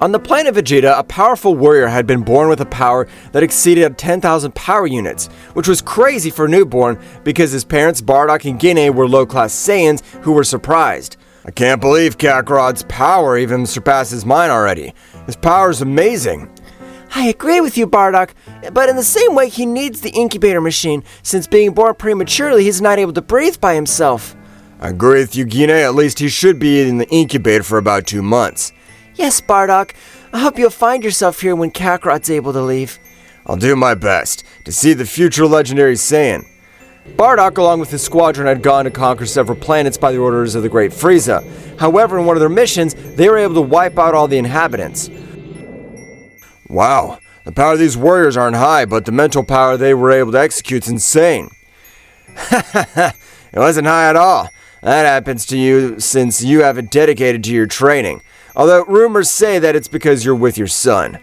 On the planet Vegeta, a powerful warrior had been born with a power that exceeded 10,000 power units, which was crazy for a newborn because his parents, Bardock and Guinea, were low-class Saiyans who were surprised. I can't believe Kakarot's power even surpasses mine already. His power is amazing. I agree with you, Bardock, but in the same way he needs the incubator machine, since being born prematurely he's not able to breathe by himself. I agree with you, Guinea. At least he should be in the incubator for about 2 months. Yes, Bardock. I hope you'll find yourself here when Kakarot's able to leave. I'll do my best to see the future legendary Saiyan. Bardock, along with his squadron, had gone to conquer several planets by the orders of the great Frieza. However, in one of their missions, they were able to wipe out all the inhabitants. Wow, the power of these warriors aren't high, but the mental power they were able to execute is insane. It wasn't high at all. That happens to you since you haven't dedicated to your training. Although rumors say that it's because you're with your son.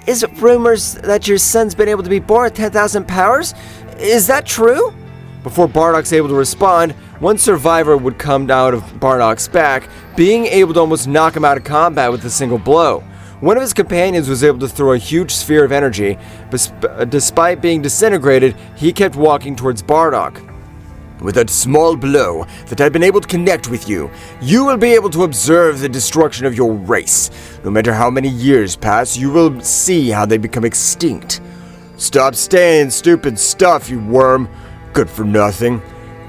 Is it rumors that your son's been able to be born with 10,000 powers? Is that true? Before Bardock's able to respond, one survivor would come out of Bardock's back, being able to almost knock him out of combat with a single blow. One of his companions was able to throw a huge sphere of energy, but despite being disintegrated, he kept walking towards Bardock. With a small blow that I've been able to connect with you, you will be able to observe the destruction of your race. No matter how many years pass, you will see how they become extinct. Stop saying stupid stuff, you worm. Good for nothing.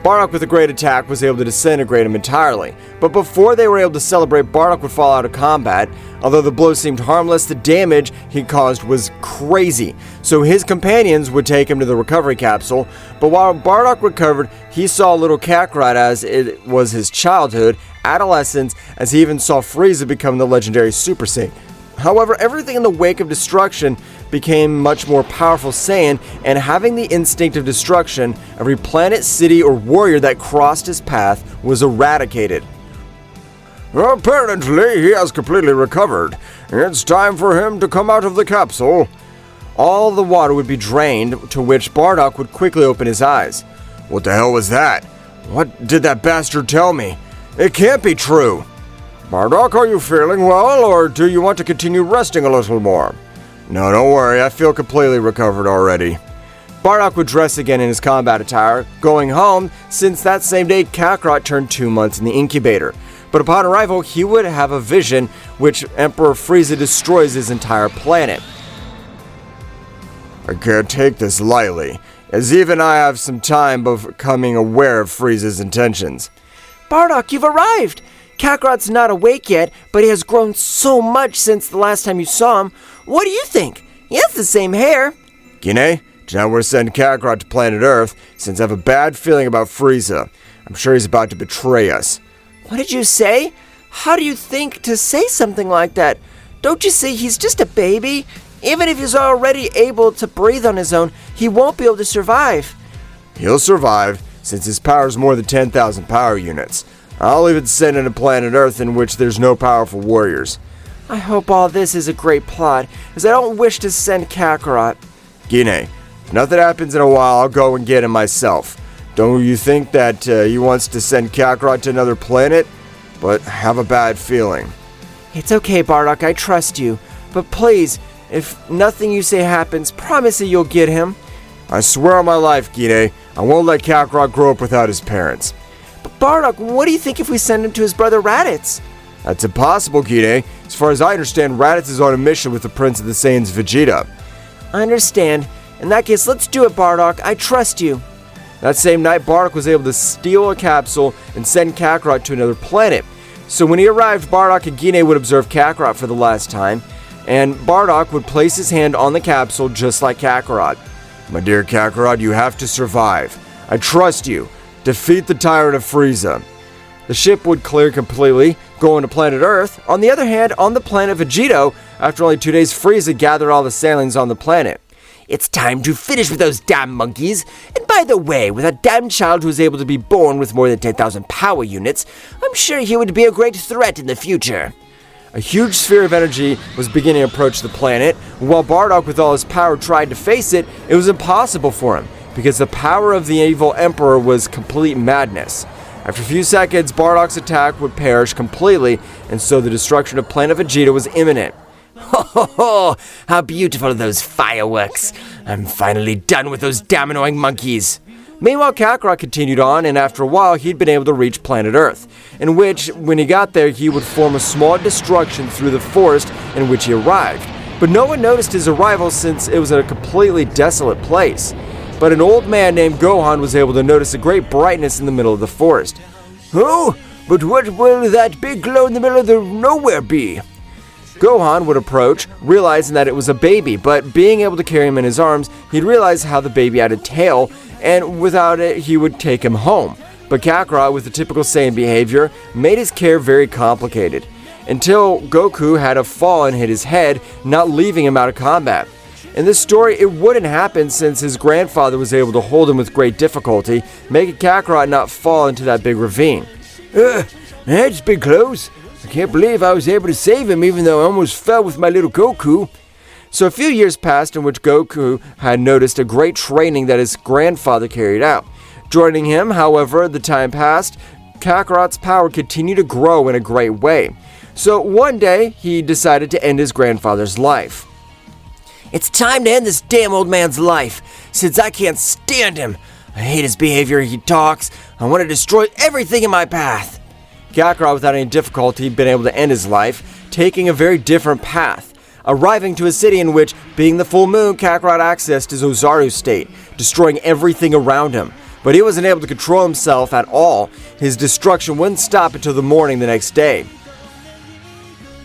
Bardock, with a great attack, was able to disintegrate him entirely. But before they were able to celebrate, Bardock would fall out of combat. Although the blow seemed harmless, the damage he caused was crazy. So his companions would take him to the recovery capsule. But while Bardock recovered, he saw little Kakarot as it was his childhood, adolescence, as he even saw Frieza become the legendary Super Saiyan. However, everything in the wake of destruction became much more powerful Saiyan, and having the instinct of destruction, every planet, city, or warrior that crossed his path was eradicated. Apparently, he has completely recovered. It's time for him to come out of the capsule. All the water would be drained, to which Bardock would quickly open his eyes. What the hell was that? What did that bastard tell me? It can't be true. Bardock, are you feeling well, or do you want to continue resting a little more? No, don't worry, I feel completely recovered already. Bardock would dress again in his combat attire, going home, since that same day Kakarot turned 2 months in the incubator. But upon arrival, he would have a vision which Emperor Frieza destroys his entire planet. I can't take this lightly, as even I have some time becoming aware of Frieza's intentions. Bardock, you've arrived! Kakarot's not awake yet, but he has grown so much since the last time you saw him. What do you think? He has the same hair. Guinea, now we're sending Kakarot to planet Earth, since I have a bad feeling about Frieza. I'm sure he's about to betray us. What did you say? How do you think to say something like that? Don't you see he's just a baby? Even if he's already able to breathe on his own, he won't be able to survive. He'll survive, since his power is more than 10,000 power units. I'll even send him to planet Earth in which there's no powerful warriors. I hope all this is a great plot, as I don't wish to send Kakarot. Guinea, if nothing happens in a while, I'll go and get him myself. Don't you think that he wants to send Kakarot to another planet? But I have a bad feeling. It's okay, Bardock, I trust you. But please, if nothing you say happens, promise that you'll get him. I swear on my life, Guinea, I won't let Kakarot grow up without his parents. But Bardock, what do you think if we send him to his brother Raditz? That's impossible, Guinea. As far as I understand, Raditz is on a mission with the Prince of the Saiyans, Vegeta. I understand. In that case, let's do it, Bardock. I trust you. That same night, Bardock was able to steal a capsule and send Kakarot to another planet. So when he arrived, Bardock and Guinea would observe Kakarot for the last time, and Bardock would place his hand on the capsule just like Kakarot. My dear Kakarot, you have to survive. I trust you. Defeat the tyrant of Frieza. The ship would clear completely, going to planet Earth. On the other hand, on the planet Vegeta, after only 2 days, Frieza gathered all the sailings on the planet. It's time to finish with those damn monkeys. And by the way, with a damn child who is able to be born with more than 10,000 power units, I'm sure he would be a great threat in the future. A huge sphere of energy was beginning to approach the planet. While Bardock, with all his power, tried to face it, it was impossible for him, because the power of the evil Emperor was complete madness. After a few seconds, Bardock's attack would perish completely, and so the destruction of planet Vegeta was imminent. Ho ho ho! How beautiful are those fireworks! I'm finally done with those damn annoying monkeys! Meanwhile, Kakarot continued on, and after a while, he'd been able to reach planet Earth, in which, when he got there, he would form a small destruction through the forest in which he arrived. But no one noticed his arrival since it was a completely desolate place. But an old man named Gohan was able to notice a great brightness in the middle of the forest. Oh, but what will that big glow in the middle of the nowhere be? Gohan would approach, realizing that it was a baby, but being able to carry him in his arms, he'd realize how the baby had a tail, and without it, he would take him home. But Kakarot, with the typical Saiyan behavior, made his care very complicated, until Goku had a fall and hit his head, not leaving him out of combat. In this story, it wouldn't happen since his grandfather was able to hold him with great difficulty, making Kakarot not fall into that big ravine. That's been close. I can't believe I was able to save him even though I almost fell with my little Goku. So a few years passed in which Goku had noticed a great training that his grandfather carried out. Joining him, however, the time passed, Kakarot's power continued to grow in a great way. So one day, he decided to end his grandfather's life. It's time to end this damn old man's life, since I can't stand him. I hate his behavior, he talks. I want to destroy everything in my path. Kakarot, without any difficulty, had been able to end his life, taking a very different path, arriving to a city in which, being the full moon, Kakarot accessed his Ozaru state, destroying everything around him. But he wasn't able to control himself at all. His destruction wouldn't stop until the morning the next day.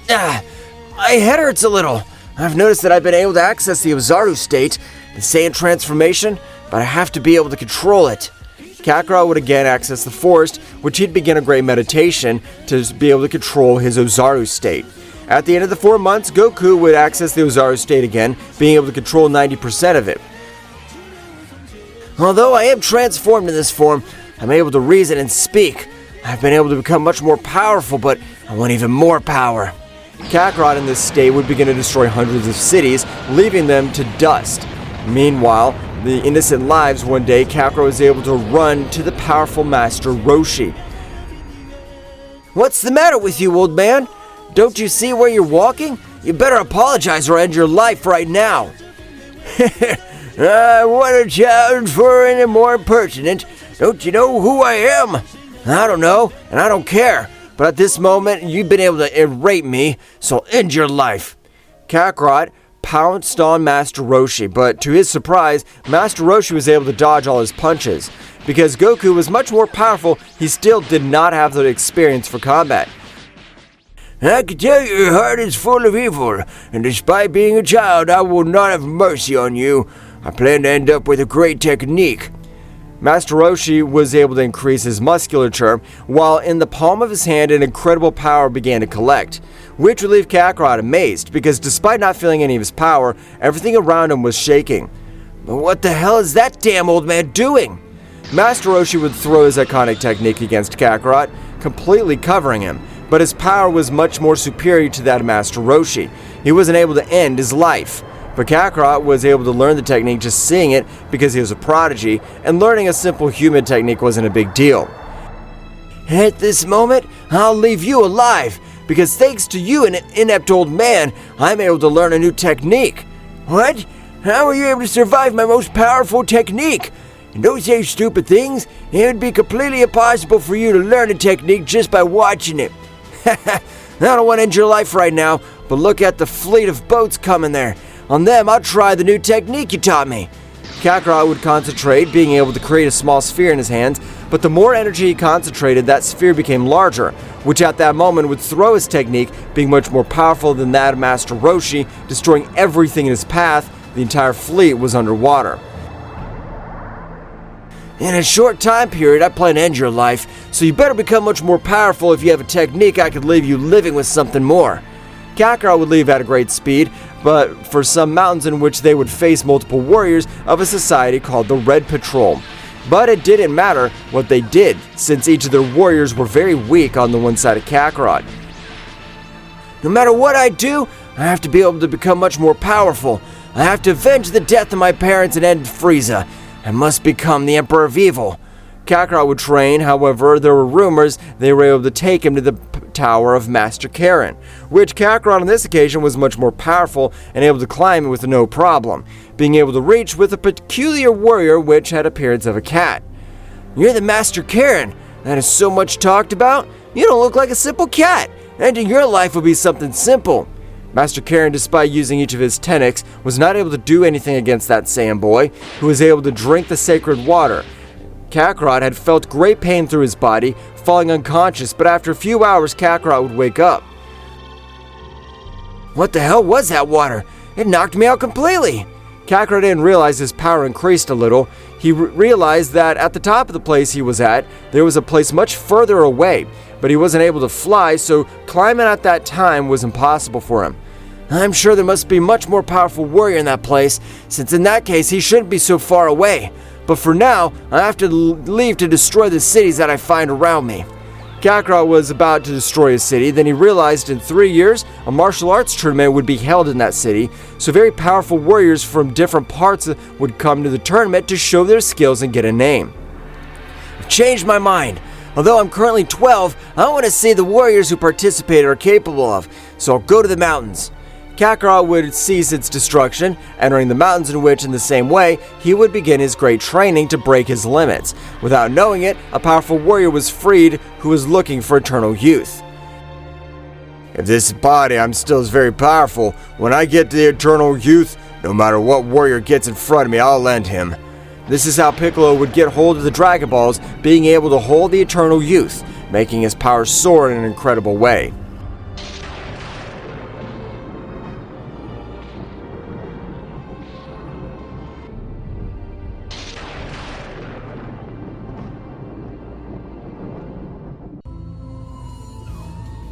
My head hurts a little. I've noticed that I've been able to access the Ozaru state, the Saiyan transformation, but I have to be able to control it. Kakarot would again access the forest, which he'd begin a great meditation to be able to control his Ozaru state. At the end of the 4 months, Goku would access the Ozaru state again, being able to control 90% of it. Although I am transformed in this form, I'm able to reason and speak. I've been able to become much more powerful, but I want even more power. Kakarot in this state would begin to destroy hundreds of cities, leaving them to dust. Meanwhile, the innocent lives, one day, Kakarot was able to run to the powerful Master Roshi. What's the matter with you, old man? Don't you see where you're walking? You better apologize or end your life right now. What a challenge for any more impertinent. Don't you know who I am? I don't know, and I don't care. But at this moment, you've been able to irate me, so end your life. Kakarot pounced on Master Roshi, but to his surprise, Master Roshi was able to dodge all his punches. Because Goku was much more powerful, he still did not have the experience for combat. I can tell your heart is full of evil, and despite being a child, I will not have mercy on you. I plan to end up with a great technique. Master Roshi was able to increase his musculature, while in the palm of his hand an incredible power began to collect, which would leave Kakarot amazed, because despite not feeling any of his power, everything around him was shaking. But what the hell is that damn old man doing? Master Roshi would throw his iconic technique against Kakarot, completely covering him, but his power was much more superior to that of Master Roshi. He wasn't able to end his life. But Kakarot was able to learn the technique just seeing it because he was a prodigy, and learning a simple human technique wasn't a big deal. At this moment, I'll leave you alive, because thanks to you, an inept old man, I'm able to learn a new technique. What? How are you able to survive my most powerful technique? And don't say stupid things. It would be completely impossible for you to learn a technique just by watching it. I don't want to end your life right now, but look at the fleet of boats coming there. On them, I'll try the new technique you taught me. Kakarot would concentrate, being able to create a small sphere in his hands, but the more energy he concentrated, that sphere became larger, which at that moment would throw his technique, being much more powerful than that of Master Roshi, destroying everything in his path. The entire fleet was underwater. In a short time period, I plan to end your life, so you better become much more powerful. If you have a technique, I could leave you living with something more. Kakarot would leave at a great speed, but for some mountains in which they would face multiple warriors of a society called the Red Patrol. But it didn't matter what they did, since each of their warriors were very weak on the one side of Kakarot. No matter what I do, I have to be able to become much more powerful. I have to avenge the death of my parents and end Frieza. I must become the Emperor of Evil. Kakarot would train. However, there were rumors they were able to take him to the Tower of Master Karen, which Kakarot on this occasion was much more powerful and able to climb it with no problem, being able to reach with a peculiar warrior which had appearance of a cat. You're the Master Karen. That is so much talked about. You don't look like a simple cat. Ending your life would be something simple. Master Karen, despite using each of his tenets, was not able to do anything against that Saiyan boy, who was able to drink the sacred water. Kakarot had felt great pain through his body, falling unconscious, but after a few hours Kakarot would wake up. What the hell was that water? It knocked me out completely. Kakarot didn't realize his power increased a little. He realized that at the top of the place he was at, there was a place much further away, but he wasn't able to fly, so climbing at that time was impossible for him. I'm sure there must be a much more powerful warrior in that place, since in that case he shouldn't be so far away. But for now, I have to leave to destroy the cities that I find around me. Kakarot was about to destroy a city, then he realized in 3 years, a martial arts tournament would be held in that city, so very powerful warriors from different parts would come to the tournament to show their skills and get a name. I've changed my mind. Although I'm currently 12, I want to see the warriors who participated are capable of, so I'll go to the mountains. Kakarot would cease its destruction, entering the mountains, in which, in the same way, he would begin his great training to break his limits. Without knowing it, a powerful warrior was freed who was looking for eternal youth. If this body I'm still is very powerful, when I get to the eternal youth, no matter what warrior gets in front of me, I'll end him. This is how Piccolo would get hold of the Dragon Balls, being able to hold the eternal youth, making his power soar in an incredible way.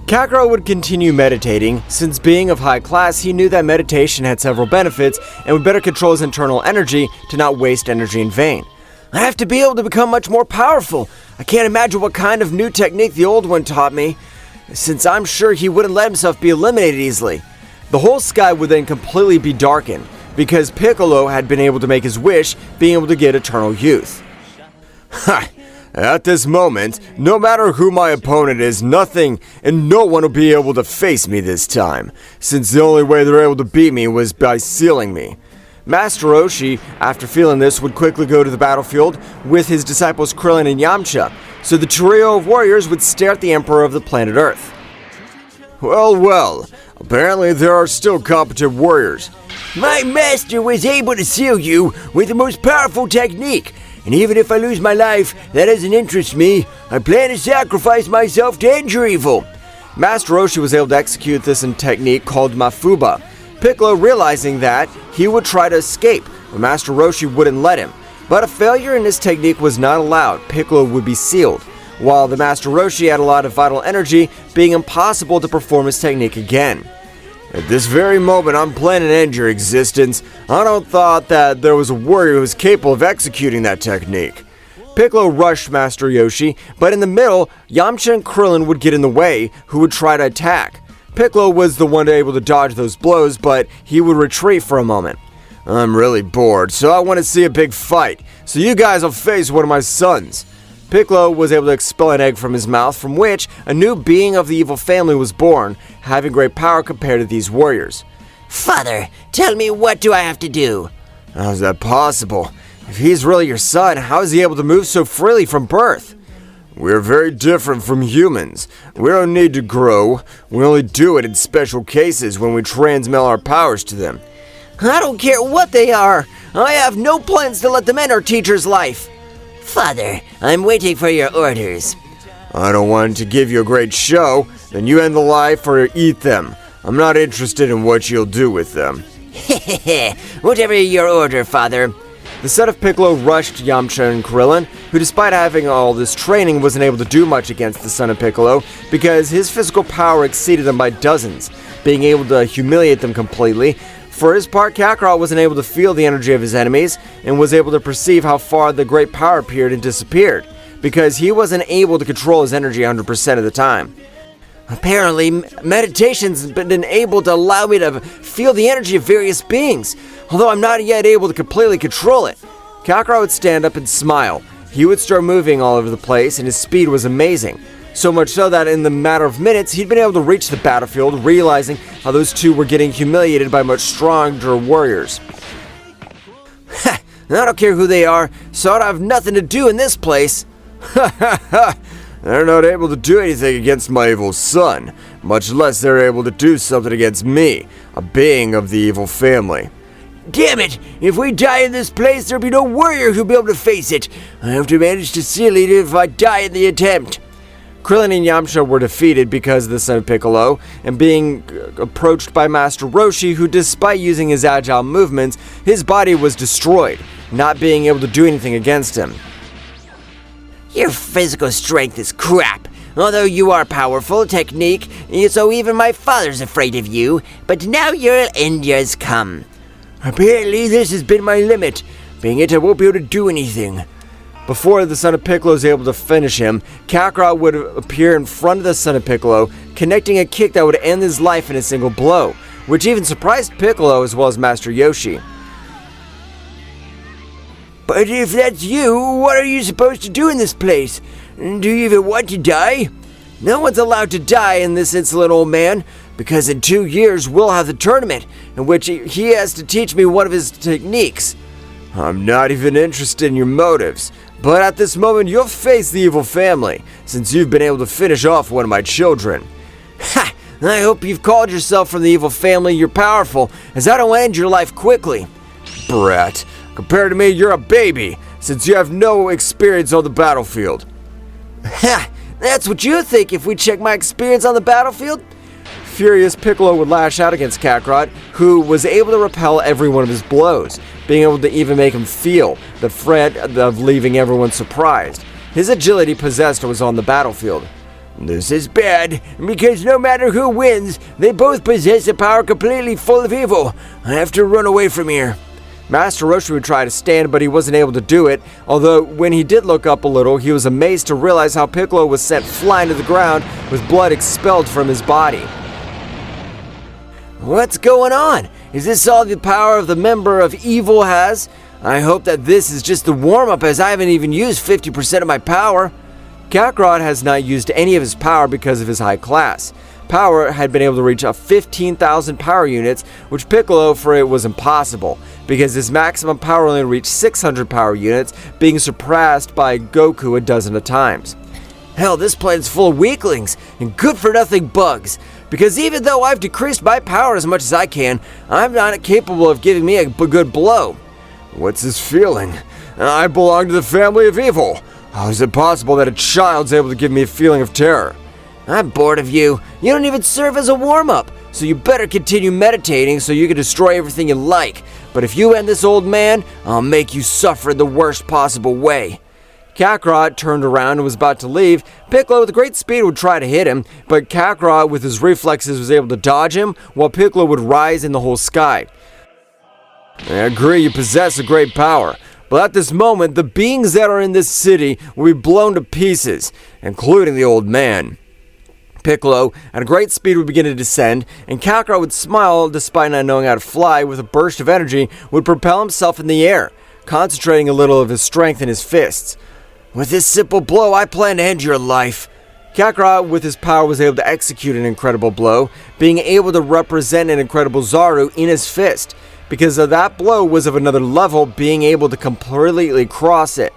Kakarot would continue meditating. Since being of high class, he knew that meditation had several benefits and would better control his internal energy to not waste energy in vain. I have to be able to become much more powerful. I can't imagine what kind of new technique the old one taught me, since I'm sure he wouldn't let himself be eliminated easily. The whole sky would then completely be darkened, because Piccolo had been able to make his wish, being able to get eternal youth. Ha! At this moment, no matter who my opponent is, nothing and no one will be able to face me this time, since the only way they're able to beat me was by sealing me. Master Roshi, after feeling this, would quickly go to the battlefield with his disciples Krillin and Yamcha, so the trio of warriors would stare at the Emperor of the planet Earth. Well, apparently there are still competent warriors. My master was able to seal you with the most powerful technique. And even if I lose my life, that doesn't interest me. I plan to sacrifice myself to end your evil. Master Roshi was able to execute this in technique called Mafuba. Piccolo, realizing that, he would try to escape, but Master Roshi wouldn't let him. But a failure in this technique was not allowed. Piccolo would be sealed, while the Master Roshi had a lot of vital energy, being impossible to perform his technique again. At this very moment, I'm planning to end your existence. I don't thought that there was a warrior who was capable of executing that technique. Piccolo rushed Master Yoshi, but in the middle, Yamcha and Krillin would get in the way, who would try to attack. Piccolo was the one able to dodge those blows, but he would retreat for a moment. I'm really bored, so I want to see a big fight. So you guys will face one of my sons. Piccolo was able to expel an egg from his mouth, from which a new being of the evil family was born, having great power compared to these warriors. Father, tell me, what do I have to do? How's that possible? If he's really your son, how is he able to move so freely from birth? We're very different from humans. We don't need to grow. We only do it in special cases when we transmit our powers to them. I don't care what they are. I have no plans to let them end our teacher's life. Father, I'm waiting for your orders. I don't want to give you a great show, then you end the life or eat them. I'm not interested in what you'll do with them. Hehehe, whatever your order, Father. The son of Piccolo rushed Yamcha and Krillin, who despite having all this training wasn't able to do much against the son of Piccolo because his physical power exceeded them by dozens, being able to humiliate them completely. For his part, Kakarot wasn't able to feel the energy of his enemies and was able to perceive how far the great power appeared and disappeared, because he wasn't able to control his energy 100% of the time. Apparently, meditation's been able to allow me to feel the energy of various beings, although I'm not yet able to completely control it. Kakarot would stand up and smile. he would start moving all over the place, and his speed was amazing. So much so that in the matter of minutes, he'd been able to reach the battlefield, realizing how those two were getting humiliated by much stronger warriors. Ha! I don't care who they are, so I don't have nothing to do in this place. Ha ha ha! They're not able to do anything against my evil son, much less they're able to do something against me, a being of the evil family. Damn it! If we die in this place, there'll be no warrior who'll be able to face it. I have to manage to seal it if I die in the attempt. Krillin and Yamcha were defeated because of the son of Piccolo, and being approached by Master Roshi, who despite using his agile movements, his body was destroyed, not being able to do anything against him. Your physical strength is crap. Although you are powerful, technique, so even my father's afraid of you, but now your end has come. Apparently this has been my limit, being it I won't be able to do anything. Before the son of Piccolo was able to finish him, Kakarot would appear in front of the son of Piccolo, connecting a kick that would end his life in a single blow, which even surprised Piccolo as well as Master Yoshi. But if that's you, what are you supposed to do in this place? Do you even want to die? No one's allowed to die in this insolent old man, because in 2 years we'll have the tournament, in which he has to teach me one of his techniques. I'm not even interested in your motives, but at this moment you'll face the evil family, since you've been able to finish off one of my children. Ha! I hope you've called yourself from the evil family you're powerful, as I don't end your life quickly. Brat, compared to me you're a baby, since you have no experience on the battlefield. Ha! That's what you think if we check my experience on the battlefield? Furious, Piccolo would lash out against Kakarot, who was able to repel every one of his blows, being able to even make him feel the threat of leaving everyone surprised. His agility possessed was on the battlefield. This is bad, because no matter who wins, they both possess a power completely full of evil. I have to run away from here. Master Roshi would try to stand, but he wasn't able to do it, although when he did look up a little, he was amazed to realize how Piccolo was sent flying to the ground with blood expelled from his body. What's going on? Is this all the power of the member of evil has? I hope that this is just the warm-up, as I haven't even used 50% of my power. Kakarot has not used any of his power because of his high class. Power had been able to reach 15,000 power units, which Piccolo for it was impossible, because his maximum power only reached 600 power units, being surpassed by Goku a dozen of times. Hell, this planet's full of weaklings and good-for-nothing bugs, because even though I've decreased my power as much as I can, I'm not capable of giving me a good blow. What's this feeling? I belong to the family of evil. How is it possible that a child's able to give me a feeling of terror? I'm bored of you. You don't even serve as a warm-up, so you better continue meditating so you can destroy everything you like. But if you end this old man, I'll make you suffer in the worst possible way. Kakarot turned around and was about to leave. Piccolo with great speed would try to hit him, but Kakarot with his reflexes was able to dodge him, while Piccolo would rise in the whole sky. I agree you possess a great power, but at this moment the beings that are in this city will be blown to pieces, including the old man. Piccolo, at a great speed, would begin to descend, and Kakarot would smile despite not knowing how to fly. With a burst of energy, would propel himself in the air, concentrating a little of his strength in his fists. With this simple blow, I plan to end your life. Kakarot, with his power, was able to execute an incredible blow, being able to represent an incredible Zaru in his fist, because of that blow was of another level, being able to completely cross it.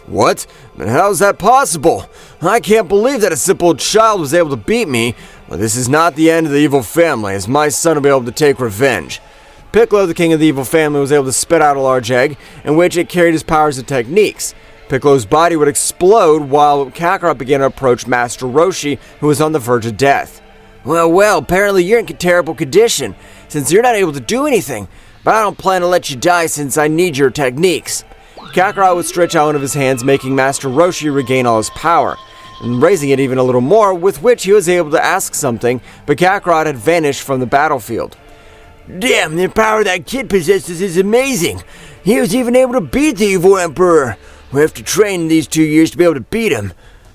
What? But how is that possible? I can't believe that a simple child was able to beat me. But this is not the end of the evil family, as my son will be able to take revenge. Piccolo, the king of the evil family, was able to spit out a large egg, in which it carried his powers and techniques. Piccolo's body would explode, while Kakarot began to approach Master Roshi, who was on the verge of death. Well, apparently you're in terrible condition, since you're not able to do anything. But I don't plan to let you die, since I need your techniques. Kakarot would stretch out one of his hands, making Master Roshi regain all his power, and raising it even a little more, with which he was able to ask something, but Kakarot had vanished from the battlefield. Damn, the power that kid possesses is amazing. He was even able to beat the evil emperor. We have to train these 2 years to be able to beat him.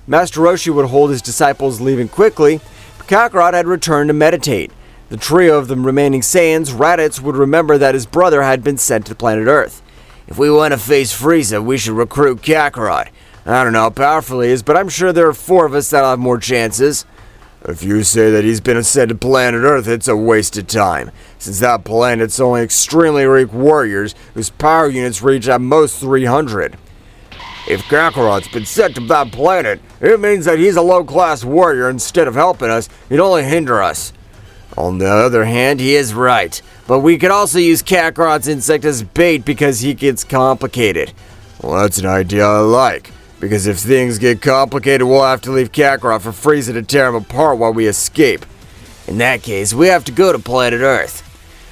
Master Roshi would hold his disciples, leaving quickly, but Kakarot had returned to meditate. The trio of the remaining Saiyans, Raditz, would remember that his brother had been sent to planet Earth. If we want to face Frieza, we should recruit Kakarot. I don't know how powerful he is, but I'm sure there are 4 of us that'll have more chances. If you say that he's been sent to planet Earth, it's a waste of time, since that planet's only extremely weak warriors whose power units reach at most 300. If Kakarot's been sent to that planet, it means that he's a low-class warrior. Instead of helping us, he'd only hinder us. On the other hand, he is right, but we could also use Kakarot's insect as bait because he gets complicated. Well, that's an idea I like. Because if things get complicated, we'll have to leave Kakarot for Frieza to tear him apart while we escape. In that case, we have to go to planet Earth.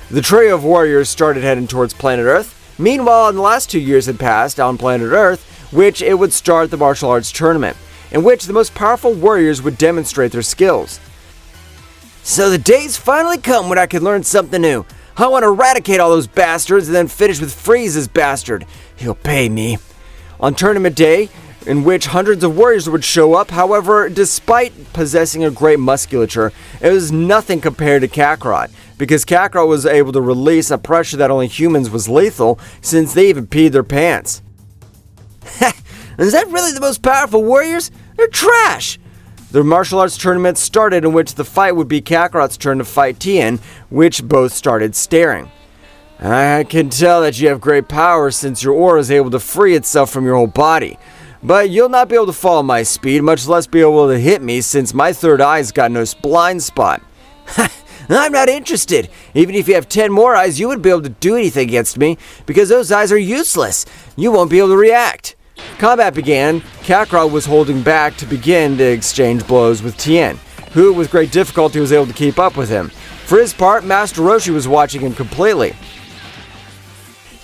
The trio of warriors started heading towards planet Earth. Meanwhile, the last 2 years had passed on planet Earth, which it would start the martial arts tournament, in which the most powerful warriors would demonstrate their skills. So the day's finally come when I can learn something new. I want to eradicate all those bastards and then finish with Frieza's bastard. He'll pay me. On tournament day, in which hundreds of warriors would show up. However, despite possessing a great musculature, it was nothing compared to Kakarot, because Kakarot was able to release a pressure that only humans was lethal, since they even peed their pants. Is that really the most powerful warriors? They're trash! The martial arts tournament started, in which the fight would be Kakarot's turn to fight Tien, which both started staring. I can tell that you have great power since your aura is able to free itself from your whole body. But you'll not be able to follow my speed, much less be able to hit me since my third eye's got no blind spot. I'm not interested. Even if you have 10 more eyes, you wouldn't be able to do anything against me because those eyes are useless. You won't be able to react. Combat began. Kakarot was holding back to begin to exchange blows with Tien, who with great difficulty was able to keep up with him. For his part, Master Roshi was watching him completely.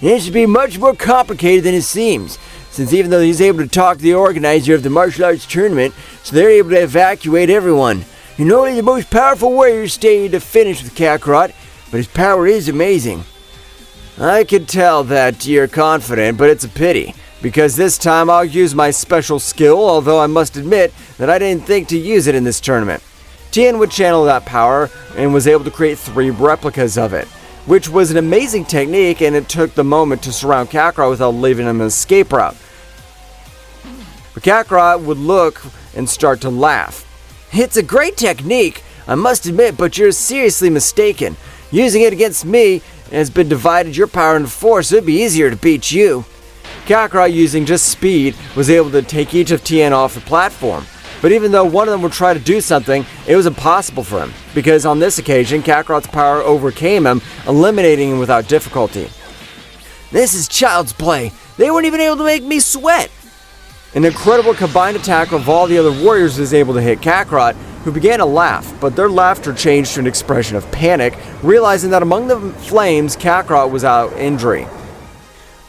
It should be much more complicated than it seems, since even though he's able to talk to the organizer of the martial arts tournament, so they're able to evacuate everyone. And only the most powerful warriors stay to finish with Kakarot, but his power is amazing. I could tell that you're confident, but it's a pity, because this time I'll use my special skill, although I must admit that I didn't think to use it in this tournament. Tien would channel that power and was able to create 3 replicas of it, which was an amazing technique, and it took the moment to surround Kakarot without leaving him an escape route. But Kakarot would look and start to laugh. It's a great technique, I must admit, but you're seriously mistaken. Using it against me has been divided your power into 4, so it'd be easier to beat you. Kakarot, using just speed, was able to take each of Tien off the platform. But even though one of them would try to do something, it was impossible for him, because on this occasion, Kakarot's power overcame him, eliminating him without difficulty. This is child's play. They weren't even able to make me sweat. An incredible combined attack of all the other warriors was able to hit Kakarot, who began to laugh, but their laughter changed to an expression of panic, realizing that among the flames, Kakarot was out of injury.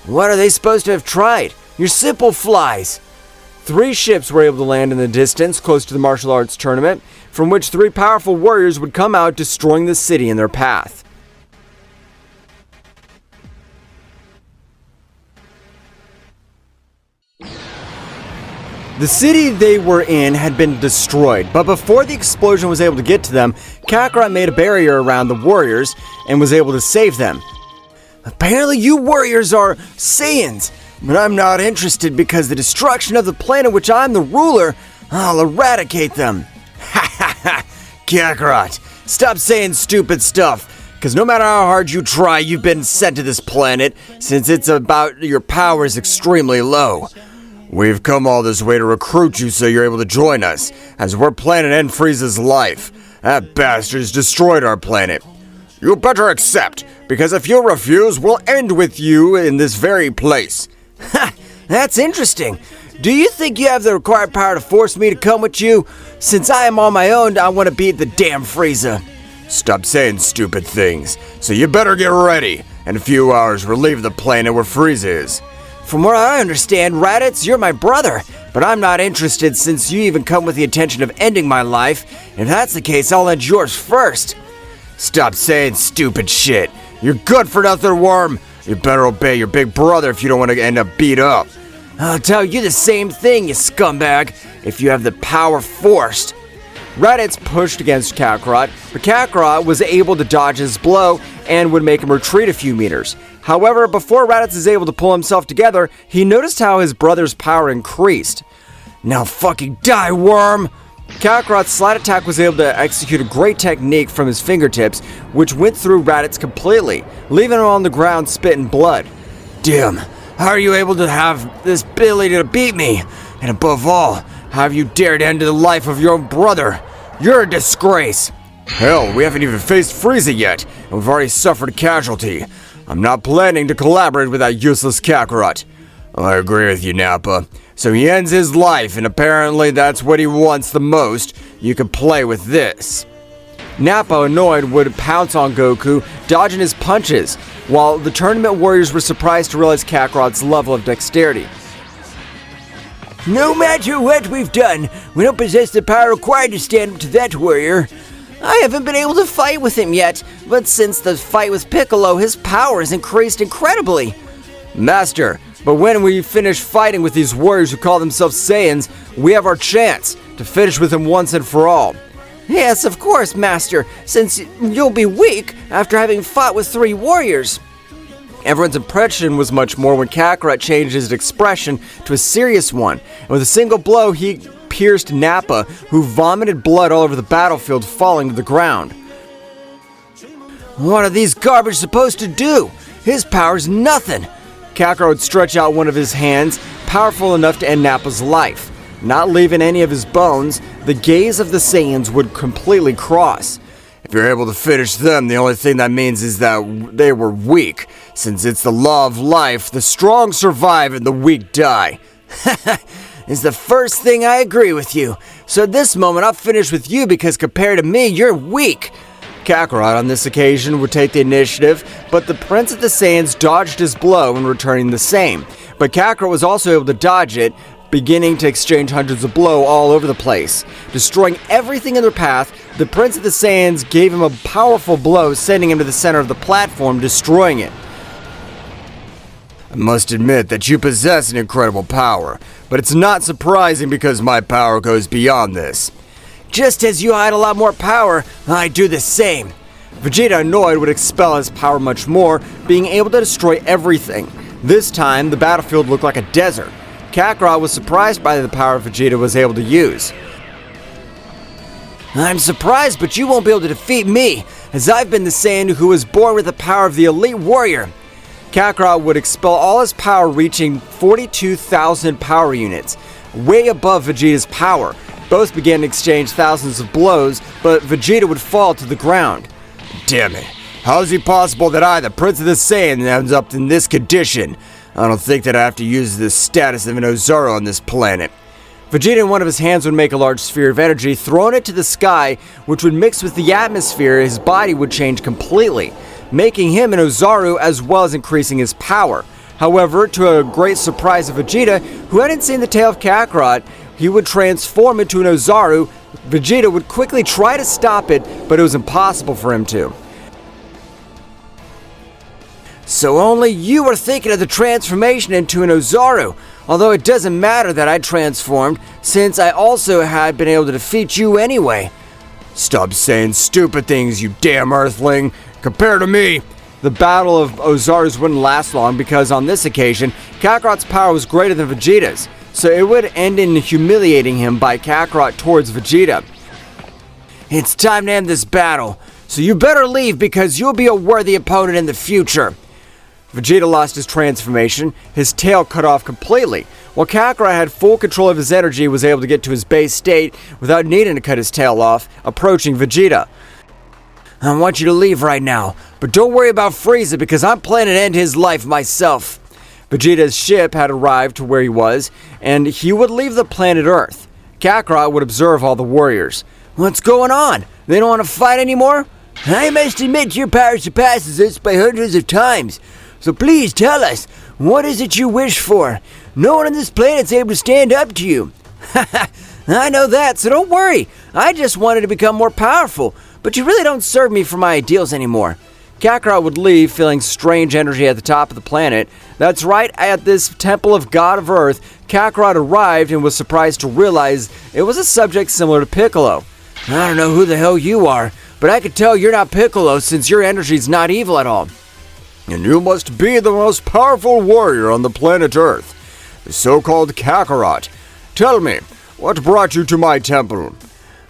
What are they supposed to have tried? You're simple flies. 3 ships were able to land in the distance close to the martial arts tournament, from which 3 powerful warriors would come out, destroying the city in their path. The city they were in had been destroyed, but before the explosion was able to get to them, Kakarot made a barrier around the warriors and was able to save them. Apparently you warriors are Saiyans, but I'm not interested because the destruction of the planet which I'm the ruler, I'll eradicate them. Ha ha ha! Kakarot, stop saying stupid stuff, because no matter how hard you try, you've been sent to this planet, since it's about your power is extremely low. We've come all this way to recruit you so you're able to join us, as we're planning to end Frieza's life. That bastard's destroyed our planet. You better accept, because if you refuse, we'll end with you in this very place. Ha! That's interesting. Do you think you have the required power to force me to come with you? Since I am on my own, I want to beat the damn Frieza. Stop saying stupid things, so you better get ready. In a few hours, we'll leave the planet where Frieza is. From what I understand, Raditz, you're my brother, but I'm not interested since you even come with the intention of ending my life. If that's the case, I'll end yours first. Stop saying stupid shit. You're good for nothing, worm. You better obey your big brother if you don't want to end up beat up. I'll tell you the same thing, you scumbag, if you have the power forced. Raditz pushed against Kakarot, but Kakarot was able to dodge his blow and would make him retreat a few meters. However, before Raditz is able to pull himself together, he noticed how his brother's power increased. Now fucking die, worm! Kakarot's slide attack was able to execute a great technique from his fingertips, which went through Raditz completely, leaving him on the ground spitting blood. Damn, how are you able to have this ability to beat me? And above all, how have you dared end the life of your own brother? You're a disgrace! Hell, we haven't even faced Frieza yet, and we've already suffered a casualty. I'm not planning to collaborate with that useless Kakarot. I agree with you, Nappa. So he ends his life, and apparently that's what he wants the most. You can play with this. Nappa, annoyed, would pounce on Goku, dodging his punches, while the tournament warriors were surprised to realize Kakarot's level of dexterity. No matter what we've done, we don't possess the power required to stand up to that warrior. I haven't been able to fight with him yet, but since the fight with Piccolo, his power has increased incredibly. Master, but when we finish fighting with these warriors who call themselves Saiyans, we have our chance to finish with them once and for all. Yes, of course, Master, since you'll be weak after having fought with 3 warriors. Everyone's impression was much more when Kakarot changed his expression to a serious one, and with a single blow he pierced Nappa, who vomited blood all over the battlefield, falling to the ground. What are these garbage supposed to do? His power's nothing. Kakarot would stretch out one of his hands, powerful enough to end Nappa's life. Not leaving any of his bones, the gaze of the Saiyans would completely cross. If you're able to finish them, the only thing that means is that they were weak. Since it's the law of life, the strong survive and the weak die. It's the first thing I agree with you. So at this moment, I'll finish with you because compared to me, you're weak. Kakarot on this occasion would take the initiative, but the Prince of the Saiyans dodged his blow and returning the same. But Kakarot was also able to dodge it, beginning to exchange hundreds of blows all over the place. Destroying everything in their path, the Prince of the Saiyans gave him a powerful blow, sending him to the center of the platform, destroying it. I must admit that you possess an incredible power, but it's not surprising because my power goes beyond this. Just as you had a lot more power, I do the same. Vegeta, annoyed, would expel his power much more, being able to destroy everything. This time, the battlefield looked like a desert. Kakarot was surprised by the power Vegeta was able to use. I'm surprised, but you won't be able to defeat me, as I've been the Saiyan who was born with the power of the elite warrior. Kakarot would expel all his power, reaching 42,000 power units, way above Vegeta's power. Both began to exchange thousands of blows, but Vegeta would fall to the ground. Damn it. How is it possible that I, the Prince of the Saiyan, ends up in this condition? I don't think that I have to use the status of an Ozaru on this planet. Vegeta in one of his hands would make a large sphere of energy, throwing it to the sky, which would mix with the atmosphere. His body would change completely, making him an Ozaru as well as increasing his power. However, to a great surprise of Vegeta, who hadn't seen the tail of Kakarot, he would transform into an Ozaru. Vegeta would quickly try to stop it, but it was impossible for him to. So only you were thinking of the transformation into an Ozaru, although it doesn't matter that I transformed, since I also had been able to defeat you anyway. Stop saying stupid things, you damn Earthling. Compared to me, the battle of Ozarus wouldn't last long because on this occasion, Kakarot's power was greater than Vegeta's, so it would end in humiliating him by Kakarot towards Vegeta. It's time to end this battle, so you better leave because you'll be a worthy opponent in the future. Vegeta lost his transformation, his tail cut off completely, while Kakarot had full control of his energy and was able to get to his base state without needing to cut his tail off, approaching Vegeta. I want you to leave right now, but don't worry about Frieza because I'm planning to end his life myself. Vegeta's ship had arrived to where he was, and he would leave the planet Earth. Kakarot would observe all the warriors. What's going on? They don't want to fight anymore? I must admit your power surpasses us by hundreds of times. So please tell us, what is it you wish for? No one on this planet's able to stand up to you. I know that, so don't worry. I just wanted to become more powerful, but you really don't serve me for my ideals anymore. Kakarot would leave feeling strange energy at the top of the planet. That's right, at this temple of God of Earth, Kakarot arrived and was surprised to realize it was a subject similar to Piccolo. I don't know who the hell you are, but I could tell you're not Piccolo since your energy's not evil at all. And you must be the most powerful warrior on the planet Earth, the so-called Kakarot. Tell me, what brought you to my temple?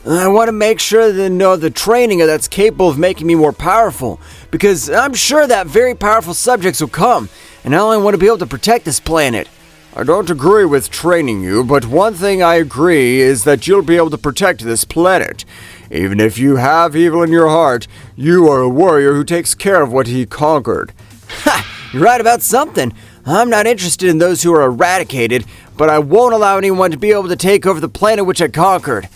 I want to make sure to know the training that's capable of making me more powerful, because I'm sure that very powerful subjects will come, and I only want to be able to protect this planet. I don't agree with training you, but one thing I agree is that you'll be able to protect this planet. Even if you have evil in your heart, you are a warrior who takes care of what he conquered. Ha! You're right about something. I'm not interested in those who are eradicated, but I won't allow anyone to be able to take over the planet which I conquered.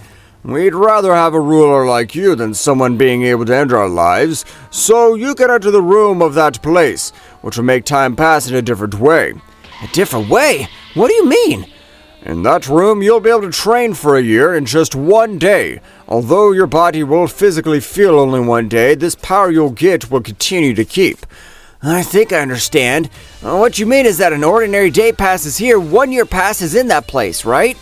We'd rather have a ruler like you than someone being able to end our lives, so you can enter the room of that place, which will make time pass in a different way. A different way? What do you mean? In that room, you'll be able to train for a year in just one day. Although your body will physically feel only one day, this power you'll get will continue to keep. I think I understand. What you mean is that an ordinary day passes here, 1 year passes in that place, right?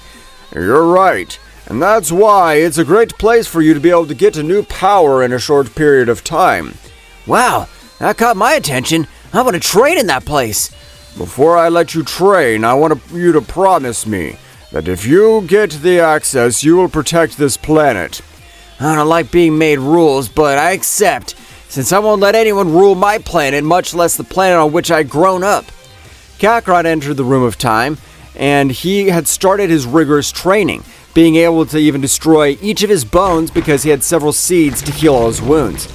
You're right. And that's why it's a great place for you to be able to get a new power in a short period of time. Wow, that caught my attention. I want to train in that place. Before I let you train, I want you to promise me that if you get the access, you will protect this planet. I don't like being made rules, but I accept, since I won't let anyone rule my planet, much less the planet on which I'd grown up. Kakarot entered the Room of Time, and he had started his rigorous training, being able to even destroy each of his bones because he had several seeds to heal all his wounds.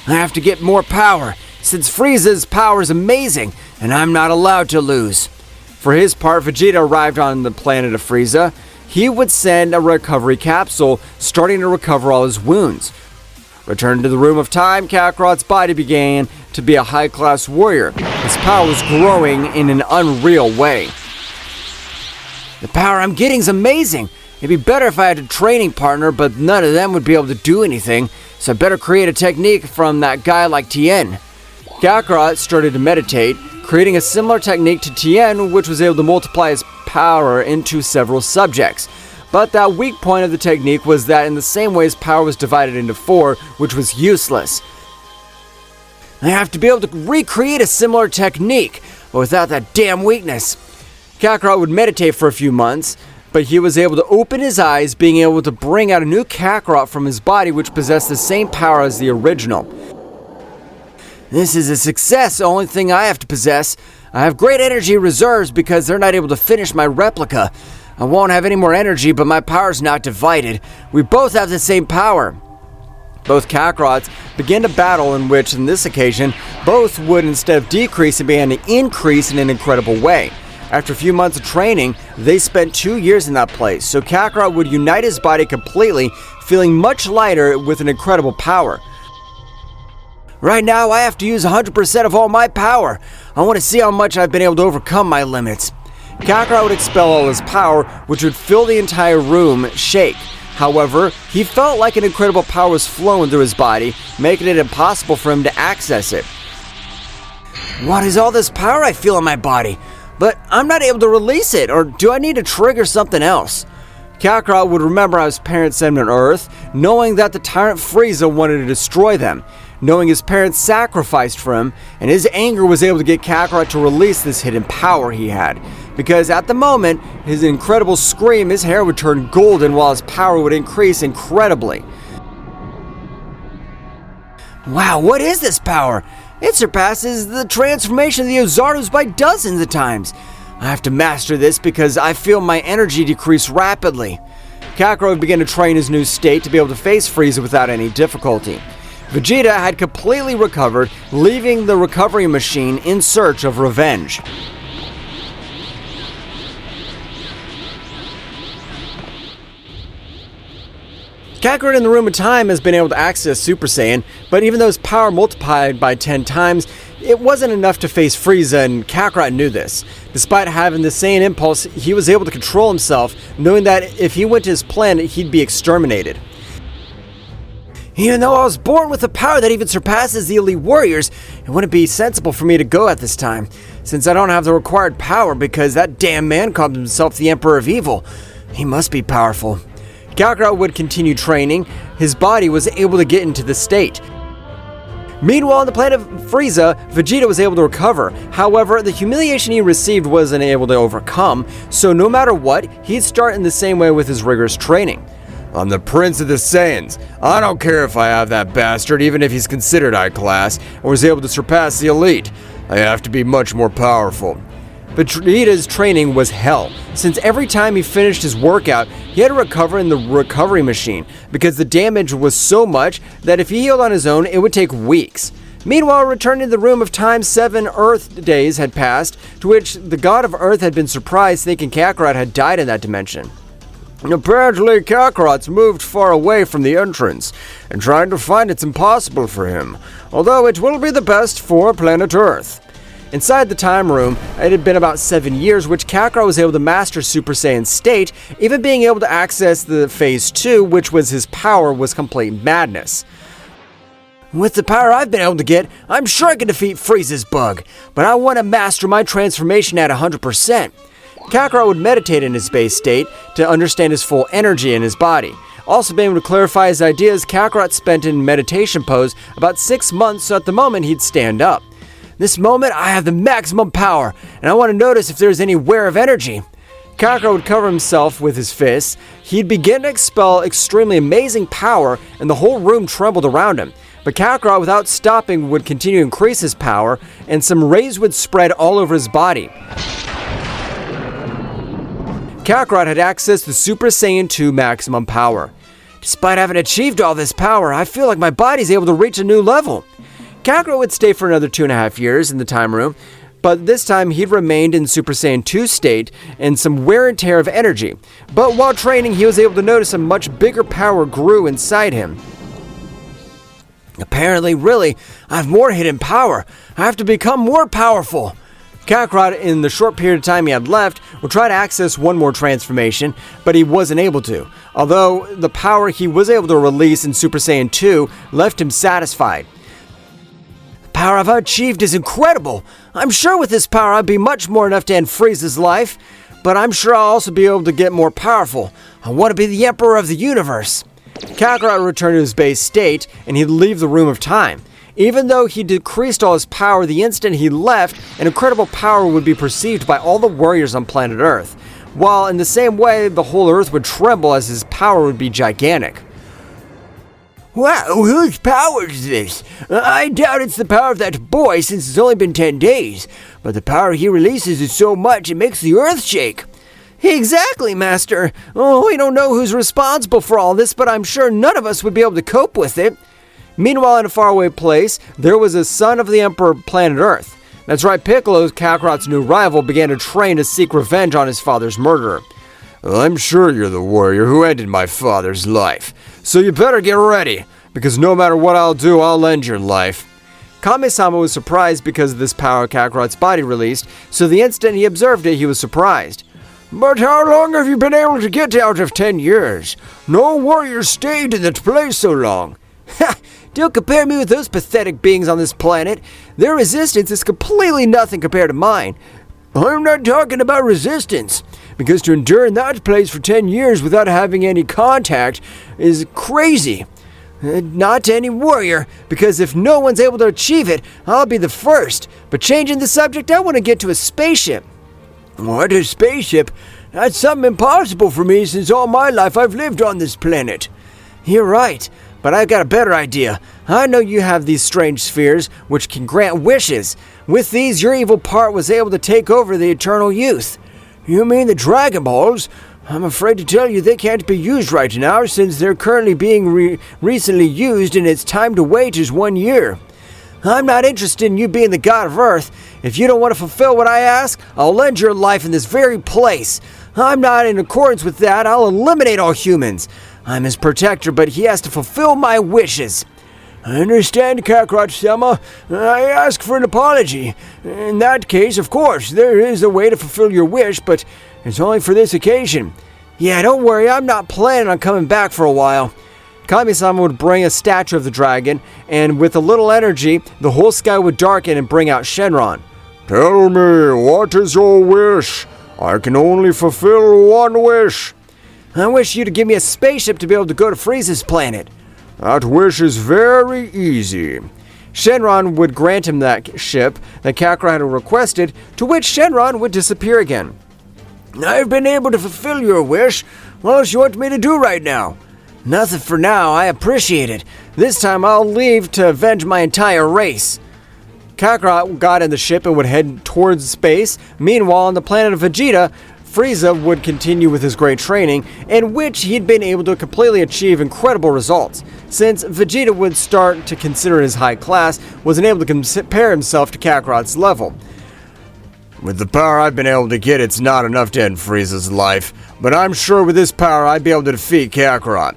I have to get more power, since Frieza's power is amazing, and I'm not allowed to lose. For his part, Vegeta arrived on the planet of Frieza. He would send a recovery capsule, starting to recover all his wounds. Returned to the Room of Time, Kakarot's body began to be a high-class warrior. His power was growing in an unreal way. The power I'm getting is amazing. It'd be better if I had a training partner, but none of them would be able to do anything, so I better create a technique from that guy like Tien. Kakarot started to meditate, creating a similar technique to Tien, which was able to multiply his power into several subjects. But that weak point of the technique was that in the same way his power was divided into 4, which was useless. I have to be able to recreate a similar technique, but without that damn weakness. Kakarot would meditate for a few months, but he was able to open his eyes, being able to bring out a new Kakarot from his body which possessed the same power as the original. This is a success. The only thing I have to possess. I have great energy reserves because they're not able to finish my replica. I won't have any more energy, but my power's not divided. We both have the same power. Both Kakarots began to battle, in which, in this occasion, both would, instead of decrease, began to increase in an incredible way. After a few months of training, they spent 2 years in that place, so Kakarot would unite his body completely, feeling much lighter with an incredible power. Right now, I have to use 100% of all my power. I want to see how much I've been able to overcome my limits. Kakarot would expel all his power, which would fill the entire room shake. However, he felt like an incredible power was flowing through his body, making it impossible for him to access it. What is all this power I feel in my body? But I'm not able to release it, or do I need to trigger something else? Kakarot would remember how his parents sent him to Earth, knowing that the tyrant Frieza wanted to destroy them. Knowing his parents sacrificed for him, and his anger was able to get Kakarot to release this hidden power he had. Because at the moment, his incredible scream, his hair would turn golden while his power would increase incredibly. Wow, what is this power? It surpasses the transformation of the Ozardos by dozens of times. I have to master this because I feel my energy decrease rapidly. Kakarot began to train his new state to be able to face Frieza without any difficulty. Vegeta had completely recovered, leaving the recovery machine in search of revenge. Kakarot in the Room of Time has been able to access Super Saiyan, but even though his power multiplied by 10 times, it wasn't enough to face Frieza, and Kakarot knew this. Despite having the Saiyan impulse, he was able to control himself, knowing that if he went to his planet, he'd be exterminated. Even though I was born with a power that even surpasses the elite warriors, it wouldn't be sensible for me to go at this time, since I don't have the required power because that damn man called himself the Emperor of Evil. He must be powerful. Kakarot would continue training. His body was able to get into the state. Meanwhile, on the planet Frieza, Vegeta was able to recover. However, the humiliation he received wasn't able to overcome, so no matter what, he'd start in the same way with his rigorous training. I'm the prince of the Saiyans. I don't care if I have that bastard, even if he's considered high class, or was able to surpass the elite. I have to be much more powerful. Vegeta's training was hell, since every time he finished his workout, he had to recover in the recovery machine, because the damage was so much that if he healed on his own, it would take weeks. Meanwhile, returning to the room of time, 7 Earth days had passed, to which the god of Earth had been surprised thinking Kakarot had died in that dimension. Apparently, Kakarot's moved far away from the entrance, and trying to find it's impossible for him, although it will be the best for planet Earth. Inside the time room, it had been about 7 years, which Kakarot was able to master Super Saiyan state, even being able to access the Phase 2, which was his power, was complete madness. With the power I've been able to get, I'm sure I can defeat Frieza's bug, but I want to master my transformation at 100%. Kakarot would meditate in his base state to understand his full energy in his body. Also being able to clarify his ideas, Kakarot spent in meditation pose about 6 months, so at the moment he'd stand up. This moment, I have the maximum power, and I want to notice if there's any wear of energy. Kakarot would cover himself with his fists. He'd begin to expel extremely amazing power, and the whole room trembled around him. But Kakarot, without stopping, would continue to increase his power, and some rays would spread all over his body. Kakarot had access to Super Saiyan 2 maximum power. Despite having achieved all this power, I feel like my body's able to reach a new level. Kakarot would stay for another 2.5 years in the time room, but this time he'd remained in Super Saiyan 2 state and some wear and tear of energy. But while training, he was able to notice a much bigger power grew inside him. Apparently, really, I have more hidden power. I have to become more powerful. Kakarot, in the short period of time he had left, would try to access one more transformation, but he wasn't able to. Although the power he was able to release in Super Saiyan 2 left him satisfied. The power I've achieved is incredible. I'm sure with this power I'd be much more enough to end Frieza's life, but I'm sure I'll also be able to get more powerful. I want to be the Emperor of the Universe. Kakarot returned to his base state, and he'd leave the Room of Time. Even though he decreased all his power the instant he left, an incredible power would be perceived by all the warriors on planet Earth, while in the same way the whole Earth would tremble as his power would be gigantic. Wow, whose power is this? I doubt it's the power of that boy since it's only been 10 days, but the power he releases is so much it makes the Earth shake. Exactly, Master. Oh, we don't know who's responsible for all this, but I'm sure none of us would be able to cope with it. Meanwhile, in a faraway place, there was a son of the Emperor planet Earth. That's right, Piccolo, Kakarot's new rival, began to train to seek revenge on his father's murderer. I'm sure you're the warrior who ended my father's life, so you better get ready, because no matter what I'll do, I'll end your life. Kame-sama was surprised because of this power Kakarot's body released, so the instant he observed it, he was surprised. But how long have you been able to get out of 10 years? No warrior stayed in that place so long. Ha! Don't compare me with those pathetic beings on this planet. Their resistance is completely nothing compared to mine. I'm not talking about resistance, because to endure in that place for 10 years without having any contact is crazy. Not to any warrior, because if no one's able to achieve it, I'll be the first. But changing the subject, I want to get to a spaceship. What, a spaceship? That's something impossible for me since all my life I've lived on this planet. You're right, but I've got a better idea. I know you have these strange spheres, which can grant wishes. With these, your evil part was able to take over the eternal youth. You mean the Dragon Balls? I'm afraid to tell you they can't be used right now since they're currently being recently used and its time to wait is 1 year. I'm not interested in you being the god of Earth. If you don't want to fulfill what I ask, I'll end your life in this very place. I'm not in accordance with that. I'll eliminate all humans. I'm his protector, but he has to fulfill my wishes. I understand, Kakarot-sama. I ask for an apology. In that case, of course, there is a way to fulfill your wish, but it's only for this occasion. Yeah, don't worry. I'm not planning on coming back for a while. Kami-sama would bring a statue of the dragon, and with a little energy, the whole sky would darken and bring out Shenron. Tell me, what is your wish? I can only fulfill one wish. I wish you to give me a spaceship to be able to go to Frieza's planet. That wish is very easy. Shenron would grant him that ship that Kakarot had requested, to which Shenron would disappear again. I've been able to fulfill your wish. What else you want me to do right now? Nothing for now, I appreciate it. This time I'll leave to avenge my entire race. Kakarot got in the ship and would head towards space. Meanwhile, on the planet of Vegeta, Frieza would continue with his great training, in which he'd been able to completely achieve incredible results. Since Vegeta would start to consider his high class, wasn't able to compare himself to Kakarot's level. With the power I've been able to get, it's not enough to end Frieza's life, but I'm sure with this power I'd be able to defeat Kakarot.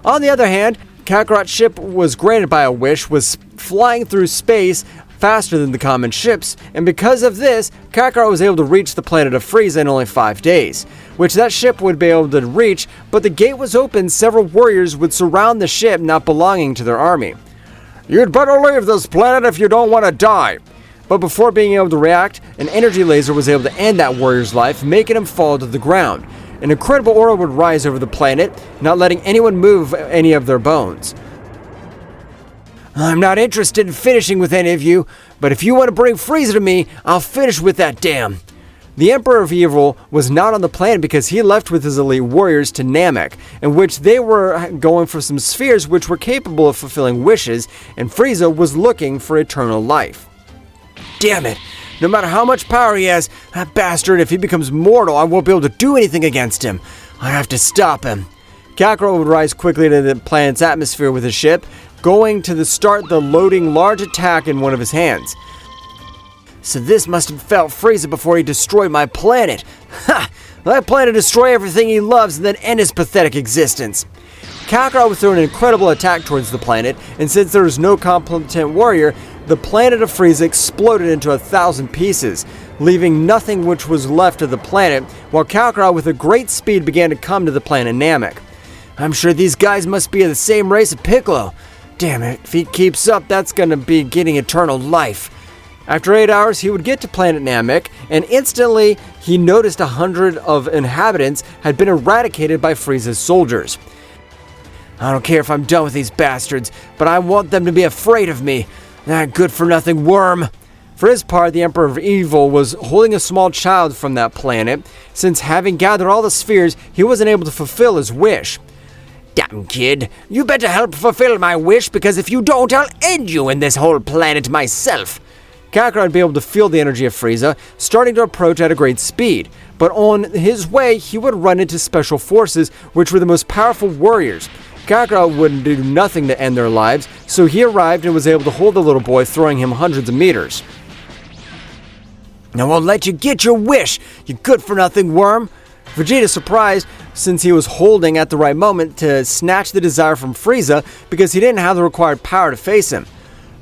On the other hand, Kakarot's ship was granted by a wish, was flying through space faster than the common ships, and because of this, Kakarot was able to reach the planet of Frieza in only 5 days, which that ship would be able to reach, but the gate was open, several warriors would surround the ship not belonging to their army. You'd better leave this planet if you don't want to die. But before being able to react, an energy laser was able to end that warrior's life, making him fall to the ground. An incredible aura would rise over the planet, not letting anyone move any of their bones. I'm not interested in finishing with any of you, but if you want to bring Frieza to me, I'll finish with that dam. The Emperor of Evil was not on the planet because he left with his elite warriors to Namek, in which they were going for some spheres which were capable of fulfilling wishes, and Frieza was looking for eternal life. Damn it! No matter how much power he has, that bastard, if he becomes mortal, I won't be able to do anything against him. I have to stop him. Kakarot would rise quickly to the planet's atmosphere with his ship, going to start the loading large attack in one of his hands. So this must have felt Frieza before he destroyed my planet. Ha! I plan to destroy everything he loves and then end his pathetic existence. Kakarot would throw an incredible attack towards the planet, and since there was no competent warrior, the planet of Frieza exploded into 1,000 pieces, leaving nothing which was left of the planet, while Kakarot with a great speed began to come to the planet Namek. I'm sure these guys must be of the same race as Piccolo. Damn it, if he keeps up, that's gonna be getting eternal life. After 8 hours, he would get to planet Namek, and instantly, he noticed 100 of inhabitants had been eradicated by Frieza's soldiers. I don't care if I'm done with these bastards, but I want them to be afraid of me. That good-for-nothing worm. For his part, the Emperor of Evil was holding a small child from that planet, since having gathered all the spheres, he wasn't able to fulfill his wish. Damn kid, you better help fulfill my wish, because if you don't, I'll end you and this whole planet myself. Kakarot would be able to feel the energy of Frieza, starting to approach at a great speed, but on his way, he would run into special forces, which were the most powerful warriors. Kakarot would do nothing to end their lives, so he arrived and was able to hold the little boy, throwing him hundreds of meters. I won't let you get your wish, you good-for-nothing worm. Vegeta surprised, since he was holding at the right moment to snatch the desire from Frieza because he didn't have the required power to face him.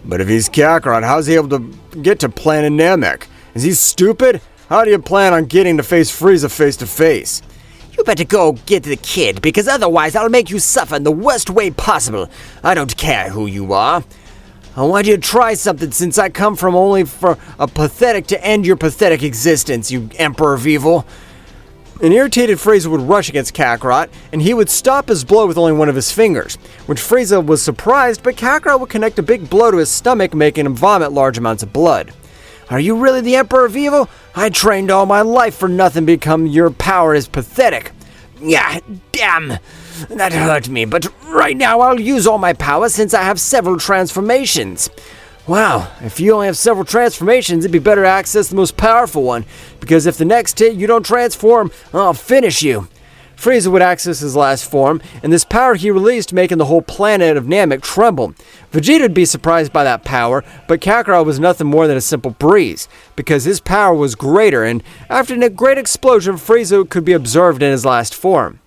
But if he's Kakarot, how's he able to get to planet Namek? Is he stupid? How do you plan on getting to face Frieza face to face? You better go get the kid, because otherwise I'll make you suffer in the worst way possible. I don't care who you are. I want you to try something, since I come from only for a pathetic to end your pathetic existence, you Emperor of Evil. An irritated Frieza would rush against Kakarot, and he would stop his blow with only one of his fingers, which Frieza was surprised, but Kakarot would connect a big blow to his stomach, making him vomit large amounts of blood. Are you really the Emperor of Evil? I trained all my life for nothing become your power is pathetic. Yeah, damn. That hurt me, but right now I'll use all my power since I have several transformations. Wow, if you only have several transformations, it'd be better to access the most powerful one, because if the next hit you don't transform, I'll finish you. Frieza would access his last form, and this power he released making the whole planet of Namek tremble. Vegeta would be surprised by that power, but Kakarot was nothing more than a simple breeze, because his power was greater, and after a great explosion, Frieza could be observed in his last form.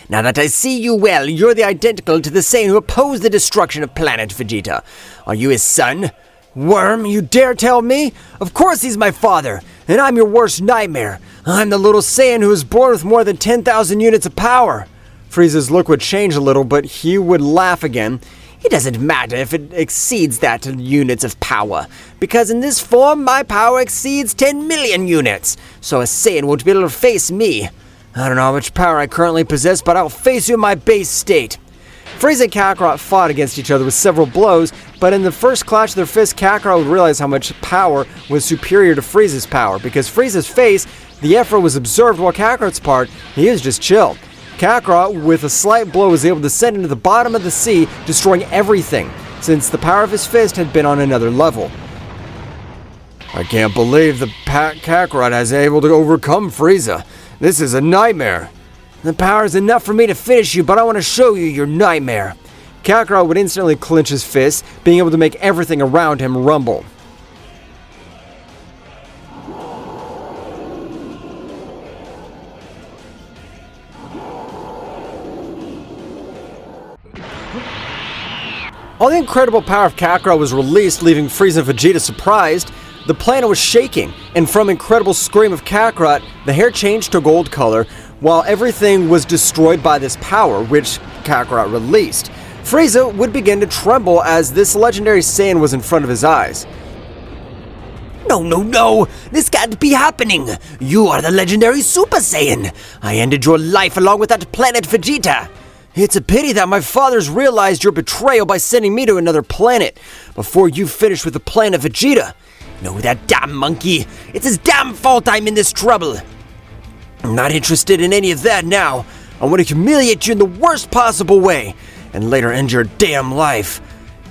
Now that I see you well, you're the identical to the Saiyan who opposed the destruction of planet Vegeta. Are you his son? Worm, you dare tell me? Of course he's my father, and I'm your worst nightmare. I'm the little Saiyan who was born with more than 10,000 units of power. Frieza's look would change a little, but he would laugh again. It doesn't matter if it exceeds that units of power, because in this form my power exceeds 10 million units, so a Saiyan won't be able to face me. I don't know how much power I currently possess, but I'll face you in my base state. Frieza and Kakarot fought against each other with several blows, but in the first clash of their fists, Kakarot would realize how much power was superior to Frieza's power, because Frieza's face, the effort was observed, while Kakarot's part, he was just chill. Kakarot, with a slight blow, was able to descend into the bottom of the sea, destroying everything, since the power of his fist had been on another level. I can't believe the Kakarot has been able to overcome Frieza. This is a nightmare. The power is enough for me to finish you, but I want to show you your nightmare. Kakarot would instantly clench his fist, being able to make everything around him rumble. All the incredible power of Kakarot was released, leaving Frieza and Vegeta surprised. The planet was shaking, and from incredible scream of Kakarot, the hair changed to gold color, while everything was destroyed by this power, which Kakarot released. Frieza would begin to tremble as this legendary Saiyan was in front of his eyes. No, this can't be happening. You are the legendary Super Saiyan. I ended your life along with that planet Vegeta. It's a pity that my father's realized your betrayal by sending me to another planet before you finish with the planet Vegeta. No, that damn monkey. It's his damn fault I'm in this trouble. I'm not interested in any of that now. I want to humiliate you in the worst possible way, and later end your damn life.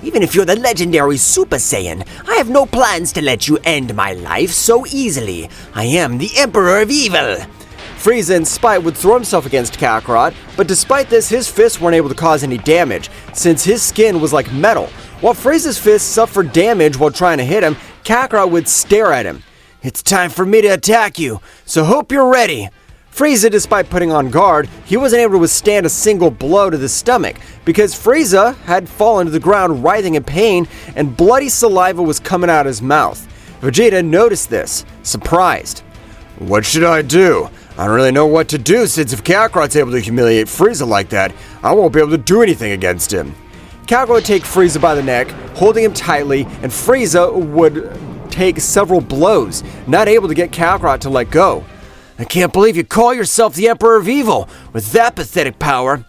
Even if you're the legendary Super Saiyan, I have no plans to let you end my life so easily. I am the Emperor of Evil. Frieza, in spite, would throw himself against Kakarot, but despite this, his fists weren't able to cause any damage, since his skin was like metal. While Frieza's fists suffered damage while trying to hit him, Kakarot would stare at him. It's time for me to attack you, so hope you're ready. Frieza, despite putting on guard, he wasn't able to withstand a single blow to the stomach, because Frieza had fallen to the ground writhing in pain, and bloody saliva was coming out of his mouth. Vegeta noticed this, surprised. What should I do? I don't really know what to do, since if Kakarot's able to humiliate Frieza like that, I won't be able to do anything against him. Kakarot would take Frieza by the neck, holding him tightly, and Frieza would take several blows, not able to get Kakarot to let go. I can't believe you call yourself the Emperor of Evil with that pathetic power.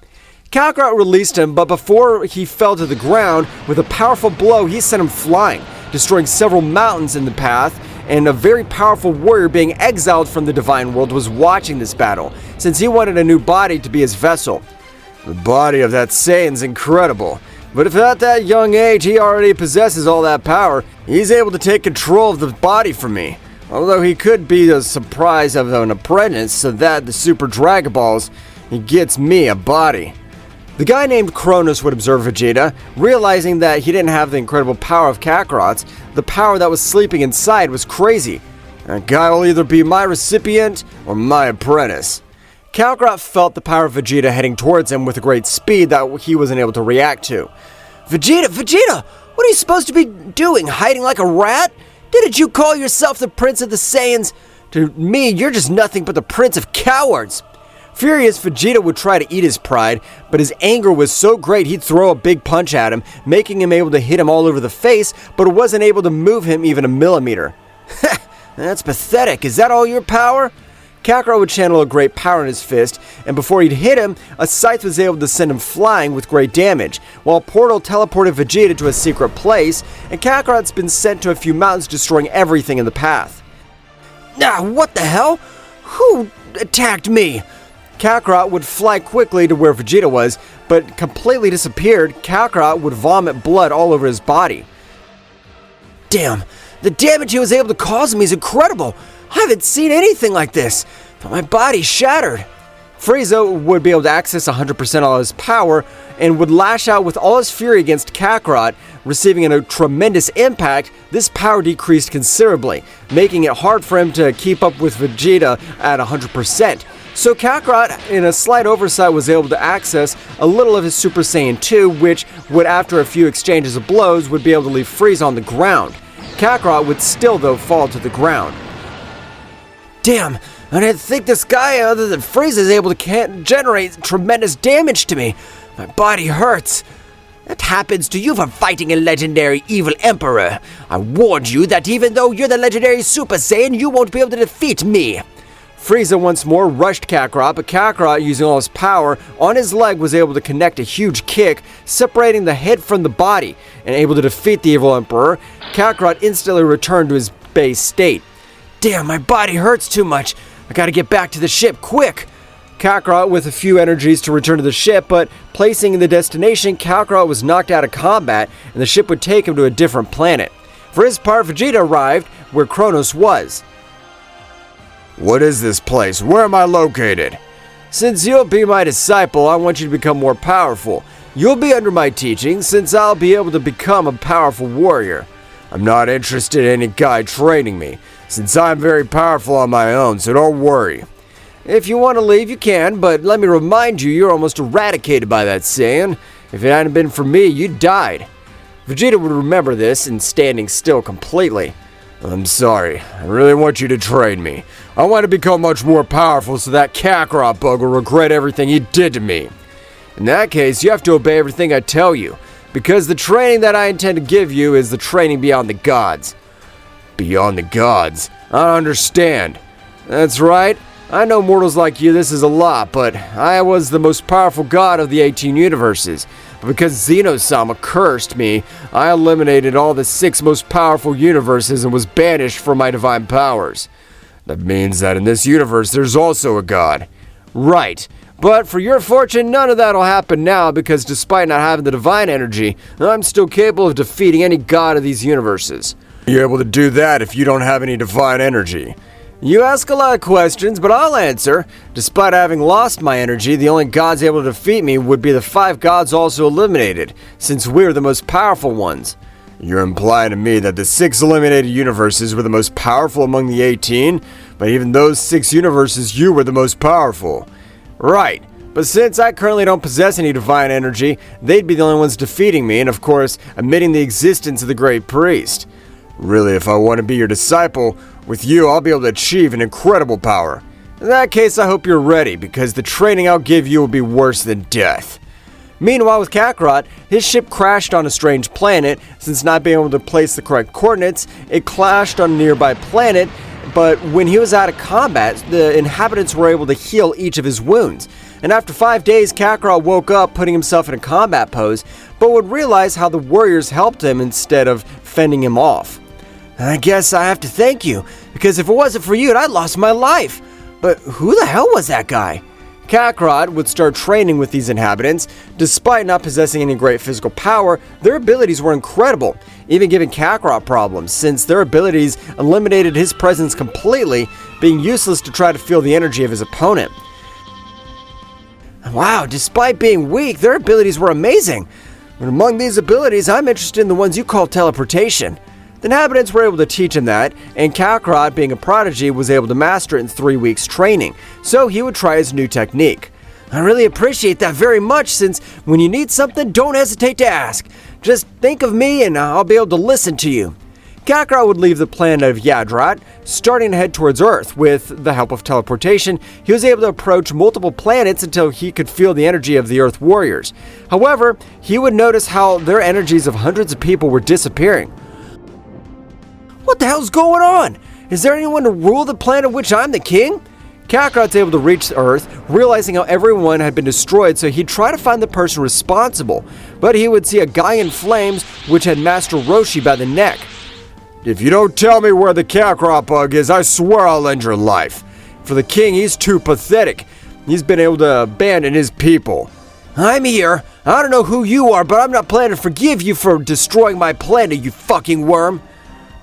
Kakarot released him, but before he fell to the ground, with a powerful blow, he sent him flying, destroying several mountains in the path, and a very powerful warrior being exiled from the Divine World was watching this battle, since he wanted a new body to be his vessel. The body of that Saiyan's incredible, but if at that young age he already possesses all that power, he's able to take control of the body from me. Although he could be the surprise of an apprentice, so that the Super Dragon Balls, he gets me a body. The guy named Kronos would observe Vegeta, realizing that he didn't have the incredible power of Kakarot's. The power that was sleeping inside was crazy. That guy will either be my recipient or my apprentice. Kakarot felt the power of Vegeta heading towards him with a great speed that he wasn't able to react to. Vegeta, what are you supposed to be doing, hiding like a rat? Didn't you call yourself the Prince of the Saiyans? To me, you're just nothing but the Prince of Cowards. Furious, Vegeta would try to eat his pride, but his anger was so great he'd throw a big punch at him, making him able to hit him all over the face, but wasn't able to move him even a millimeter. That's pathetic. Is that all your power? Kakarot would channel a great power in his fist, and before he'd hit him, a scythe was able to send him flying with great damage, while Portal teleported Vegeta to a secret place, and Kakarot's been sent to a few mountains, destroying everything in the path. What the hell? Who attacked me? Kakarot would fly quickly to where Vegeta was, but completely disappeared. Kakarot would vomit blood all over his body. Damn, the damage he was able to cause me is incredible. I haven't seen anything like this, but my body's shattered. Frieza would be able to access 100% of his power and would lash out with all his fury against Kakarot, receiving a tremendous impact. This power decreased considerably, making it hard for him to keep up with Vegeta at 100%. So Kakarot, in a slight oversight, was able to access a little of his Super Saiyan 2, which would, after a few exchanges of blows, would be able to leave Frieza on the ground. Kakarot would still, though, fall to the ground. Damn, I didn't think this guy other than Frieza is able to generate tremendous damage to me. My body hurts. That happens to you for fighting a legendary evil emperor. I warned you that even though you're the legendary Super Saiyan, you won't be able to defeat me. Frieza once more rushed Kakarot, but Kakarot, using all his power on his leg, was able to connect a huge kick, separating the head from the body, and able to defeat the evil Emperor. Kakarot instantly returned to his base state. Damn, my body hurts too much. I gotta get back to the ship, quick! Kakarot with a few energies to return to the ship, but placing in the destination, Kakarot was knocked out of combat, and the ship would take him to a different planet. For his part, Vegeta arrived where Kronos was. What is this place? Where am I located? Since you'll be my disciple, I want you to become more powerful. You'll be under my teaching, since I'll be able to become a powerful warrior. I'm not interested in any guy training me, since I'm very powerful on my own, so don't worry. If you want to leave, you can, but let me remind you, you're almost eradicated by that Saiyan. If it hadn't been for me, you died. Vegeta would remember this and standing still completely. I'm sorry. I really want you to train me. I want to become much more powerful so that Kakarot bug will regret everything he did to me. In that case, you have to obey everything I tell you, because the training that I intend to give you is the training beyond the gods. Beyond the gods? I don't understand. That's right. I know mortals like you, this is a lot, but I was the most powerful god of the 18 universes. But because Zeno-sama cursed me, I eliminated all the 6 most powerful universes and was banished from my divine powers. That means that in this universe there's also a god. Right. But for your fortune, none of that'll happen now, because despite not having the divine energy, I'm still capable of defeating any god of these universes. You're able to do that if you don't have any divine energy. You ask a lot of questions, but I'll answer. Despite having lost my energy, the only gods able to defeat me would be the 5 gods also eliminated, since we're the most powerful ones. You're implying to me that the 6 eliminated universes were the most powerful among the 18, but even those 6 universes, you were the most powerful. Right, but since I currently don't possess any divine energy, they'd be the only ones defeating me, and of course, admitting the existence of the Great Priest. Really, if I want to be your disciple, with you I'll be able to achieve an incredible power. In that case, I hope you're ready, because the training I'll give you will be worse than death. Meanwhile, with Kakarot, his ship crashed on a strange planet. Since not being able to place the correct coordinates, it clashed on a nearby planet, but when he was out of combat, the inhabitants were able to heal each of his wounds. And after 5 days, Kakarot woke up, putting himself in a combat pose, but would realize how the warriors helped him instead of fending him off. I guess I have to thank you, because if it wasn't for you, I'd lost my life. But who the hell was that guy? Kakarot would start training with these inhabitants. Despite not possessing any great physical power, their abilities were incredible, even giving Kakarot problems, since their abilities eliminated his presence completely, being useless to try to feel the energy of his opponent. Wow, despite being weak, their abilities were amazing. But among these abilities, I'm interested in the ones you call teleportation. The inhabitants were able to teach him that, and Kakarot, being a prodigy, was able to master it in 3 weeks training, so he would try his new technique. I really appreciate that very much, since when you need something, don't hesitate to ask. Just think of me and I'll be able to listen to you. Kakarot would leave the planet of Yadrat, starting to head towards Earth. With the help of teleportation, he was able to approach multiple planets until he could feel the energy of the Earth warriors. However, he would notice how their energies of hundreds of people were disappearing. What the hell's going on? Is there anyone to rule the planet of which I'm the king? Kakarot's able to reach Earth, realizing how everyone had been destroyed, so he'd try to find the person responsible. But he would see a guy in flames, which had Master Roshi by the neck. If you don't tell me where the Kakarot bug is, I swear I'll end your life. For the king, he's too pathetic. He's been able to abandon his people. I'm here. I don't know who you are, but I'm not planning to forgive you for destroying my planet, you fucking worm.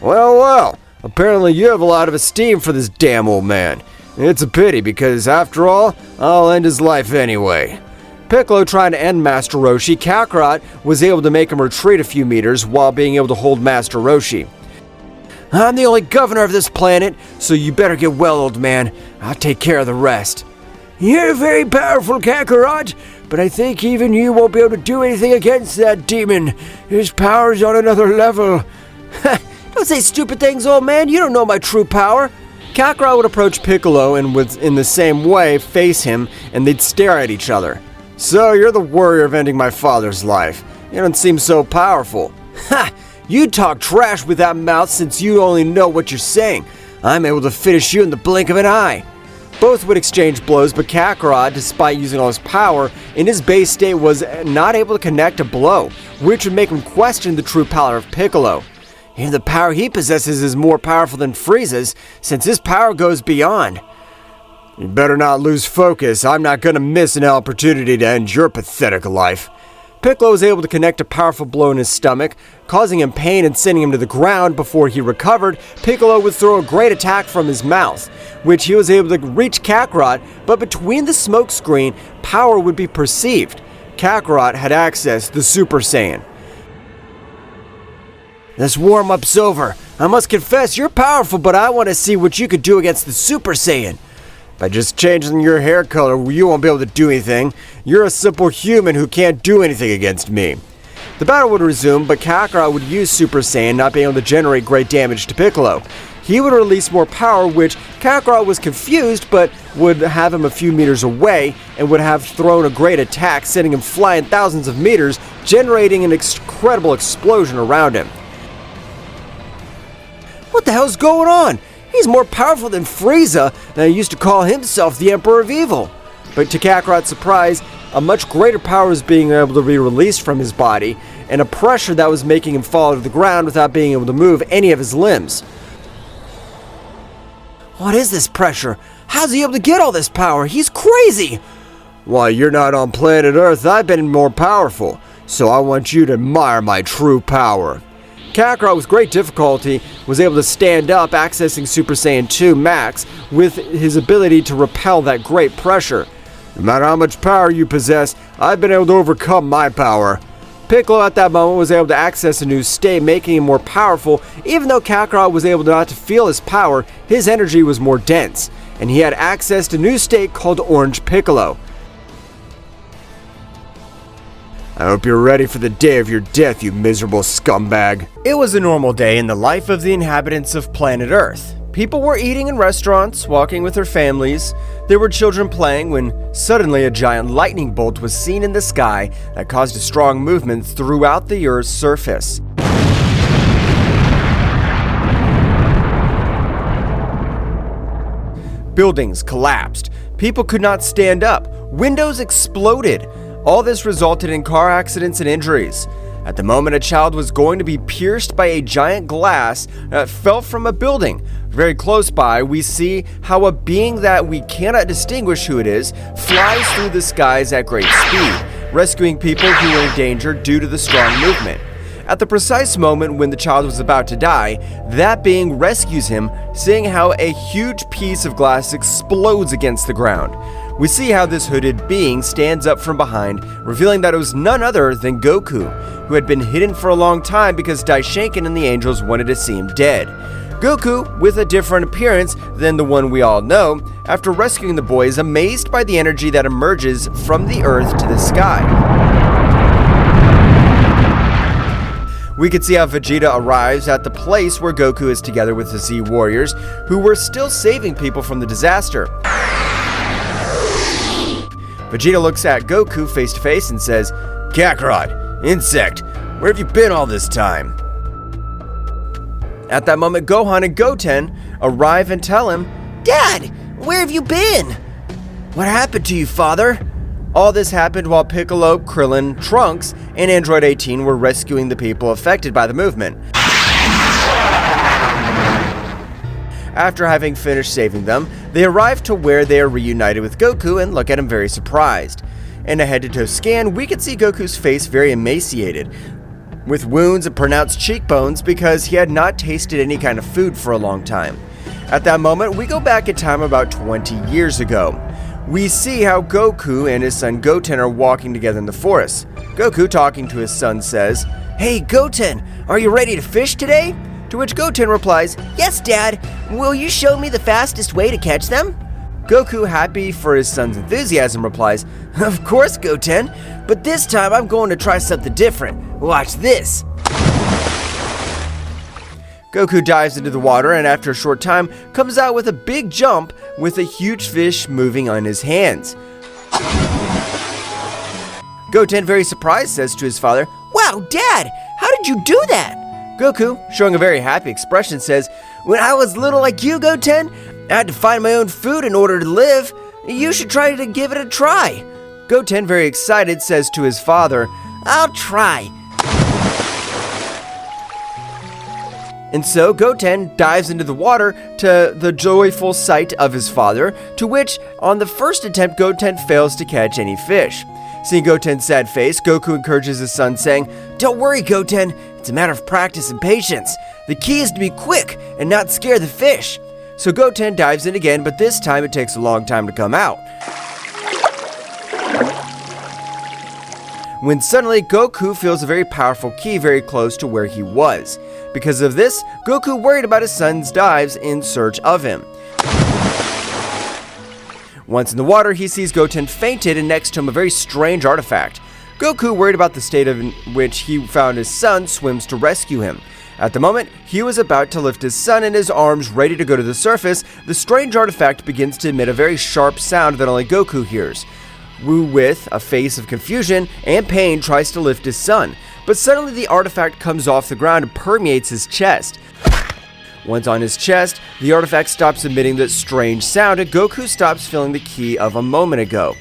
Well, apparently you have a lot of esteem for this damn old man. It's a pity, because after all, I'll end his life anyway. Piccolo trying to end Master Roshi, Kakarot was able to make him retreat a few meters while being able to hold Master Roshi. I'm the only governor of this planet, so you better get well, old man. I'll take care of the rest. You're very powerful, Kakarot, but I think even you won't be able to do anything against that demon. His power's on another level. Don't say stupid things, old man. You don't know my true power. Kakarot would approach Piccolo and would, in the same way, face him, and they'd stare at each other. So you're the warrior of ending my father's life. You don't seem so powerful. Ha! You talk trash with that mouth since you only know what you're saying. I'm able to finish you in the blink of an eye. Both would exchange blows, but Kakarot, despite using all his power, in his base state was not able to connect a blow, which would make him question the true power of Piccolo. Even the power he possesses is more powerful than Frieza's, since his power goes beyond. You better not lose focus. I'm not gonna miss an opportunity to end your pathetic life. Piccolo was able to connect a powerful blow in his stomach, causing him pain and sending him to the ground. Before he recovered, Piccolo would throw a great attack from his mouth, which he was able to reach Kakarot, but between the smoke screen, power would be perceived. Kakarot had access to the Super Saiyan. This warm-up's over. I must confess, you're powerful, but I want to see what you could do against the Super Saiyan. By just changing your hair color, you won't be able to do anything. You're a simple human who can't do anything against me. The battle would resume, but Kakarot would use Super Saiyan, not being able to generate great damage to Piccolo. He would release more power, which Kakarot was confused, but would have him a few meters away, and would have thrown a great attack, sending him flying thousands of meters, generating an incredible explosion around him. What the hell's going on? He's more powerful than Frieza, and he used to call himself the Emperor of Evil. But to Kakarot's surprise, a much greater power was being able to be released from his body, and a pressure that was making him fall to the ground without being able to move any of his limbs. What is this pressure? How's he able to get all this power? He's crazy! While you're not on planet Earth, I've been more powerful, so I want you to admire my true power. Kakarot, with great difficulty, was able to stand up, accessing Super Saiyan 2 Max with his ability to repel that great pressure. No matter how much power you possess, I've been able to overcome my power. Piccolo at that moment was able to access a new state, making him more powerful. Even though Kakarot was able not to feel his power, his energy was more dense, and he had access to a new state called Orange Piccolo. I hope you're ready for the day of your death, you miserable scumbag. It was a normal day in the life of the inhabitants of planet Earth. People were eating in restaurants, walking with their families. There were children playing when suddenly a giant lightning bolt was seen in the sky that caused a strong movement throughout the Earth's surface. Buildings collapsed. People could not stand up. Windows exploded. All this resulted in car accidents and injuries. At the moment, a child was going to be pierced by a giant glass that fell from a building. Very close by, we see how a being that we cannot distinguish who it is flies through the skies at great speed, rescuing people who were in danger due to the strong movement. At the precise moment when the child was about to die, that being rescues him, seeing how a huge piece of glass explodes against the ground. We see how this hooded being stands up from behind, revealing that it was none other than Goku, who had been hidden for a long time because Daishinkan and the angels wanted to see him dead. Goku, with a different appearance than the one we all know, after rescuing the boy, is amazed by the energy that emerges from the earth to the sky. We can see how Vegeta arrives at the place where Goku is together with the Z Warriors, who were still saving people from the disaster. Vegeta looks at Goku face to face and says, "Kakarot, insect, where have you been all this time?" At that moment, Gohan and Goten arrive and tell him, Dad, where have you been? What happened to you, father? all this happened while Piccolo, Krillin, Trunks, and Android 18 were rescuing the people affected by the movement. After having finished saving them, they arrive to where they are reunited with Goku and look at him very surprised. In a head-to-toe scan, we can see Goku's face very emaciated, with wounds and pronounced cheekbones because he had not tasted any kind of food for a long time. At that moment, we go back in time about 20 years ago. We see how Goku and his son Goten are walking together in the forest. Goku, talking to his son, says, "Hey Goten, are you ready to fish today?" To which Goten replies, "Yes, Dad. Will you show me the fastest way to catch them?" Goku, happy for his son's enthusiasm, replies, "Of course, Goten, but this time I'm going to try something different. Watch this." Goku dives into the water and after a short time comes out with a big jump with a huge fish moving on his hands. Goten, very surprised, says to his father, "Wow, Dad, how did you do that?" Goku, showing a very happy expression, says, "When I was little like you, Goten, I had to find my own food in order to live. You should try to give it a try. Goten, very excited, says to his father, I'll try. And so Goten dives into the water to the joyful sight of his father, to which, on the first attempt, Goten fails to catch any fish. Seeing Goten's sad face, Goku encourages his son, saying, Don't worry, Goten. It's a matter of practice and patience. The key is to be quick and not scare the fish. So Goten dives in again, but this time it takes a long time to come out. When suddenly Goku feels a very powerful ki very close to where he was. Because of this, Goku worried about his son's dives in search of him. Once in the water, he sees Goten fainted and next to him a very strange artifact. Goku, worried about the state in which he found his son, swims to rescue him. At the moment, he was about to lift his son in his arms, ready to go to the surface, the strange artifact begins to emit a very sharp sound that only Goku hears. Wu, with a face of confusion and pain, tries to lift his son, but suddenly the artifact comes off the ground and permeates his chest. Once on his chest, the artifact stops emitting that strange sound and Goku stops feeling the ki of a moment ago.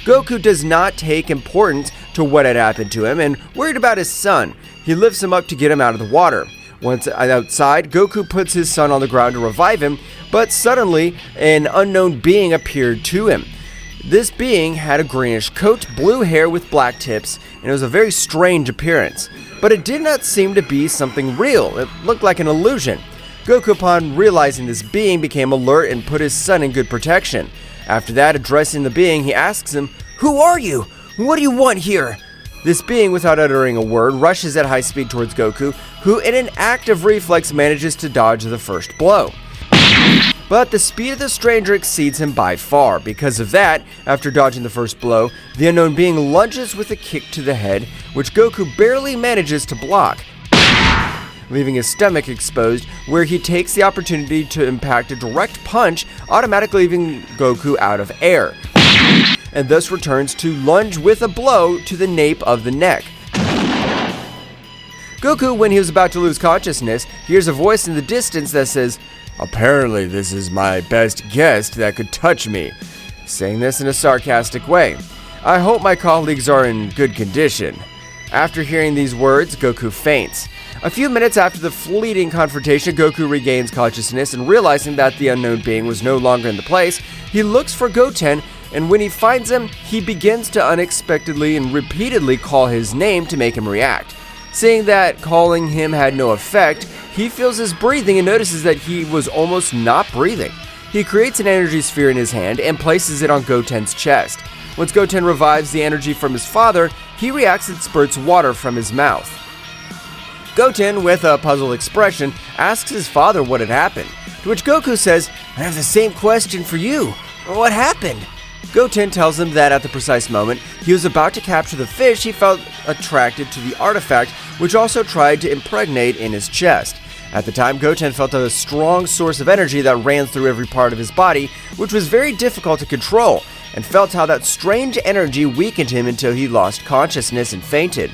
Goku does not take importance to what had happened to him and worried about his son. He lifts him up to get him out of the water. Once outside, Goku puts his son on the ground to revive him, but suddenly an unknown being appeared to him. This being had a greenish coat, blue hair with black tips, and it was a very strange appearance. But it did not seem to be something real. It looked like an illusion. Goku, upon realizing this being, became alert and put his son in good protection. After that, addressing the being, he asks him, Who are you? What do you want here? This being, without uttering a word, rushes at high speed towards Goku, who in an act of reflex manages to dodge the first blow. But the speed of the stranger exceeds him by far. Because of that, after dodging the first blow, the unknown being lunges with a kick to the head, which Goku barely manages to block, leaving his stomach exposed, where he takes the opportunity to impact a direct punch, automatically leaving Goku out of air, and thus returns to lunge with a blow to the nape of the neck. Goku, when he was about to lose consciousness, hears a voice in the distance that says, Apparently this is my best guest that could touch me. Saying this in a sarcastic way. I hope my colleagues are in good condition. After hearing these words, Goku faints. A few minutes after the fleeting confrontation, Goku regains consciousness and realizing that the unknown being was no longer in the place, he looks for Goten, and when he finds him, he begins to unexpectedly and repeatedly call his name to make him react. Seeing that calling him had no effect, he feels his breathing and notices that he was almost not breathing. He creates an energy sphere in his hand and places it on Goten's chest. Once Goten revives the energy from his father, he reacts and spurts water from his mouth. Goten, with a puzzled expression, asks his father what had happened, to which Goku says, I have the same question for you. What happened? Goten tells him that at the precise moment he was about to capture the fish, he felt attracted to the artifact, which also tried to impregnate in his chest. At the time, Goten felt a strong source of energy that ran through every part of his body, which was very difficult to control, and felt how that strange energy weakened him until he lost consciousness and fainted.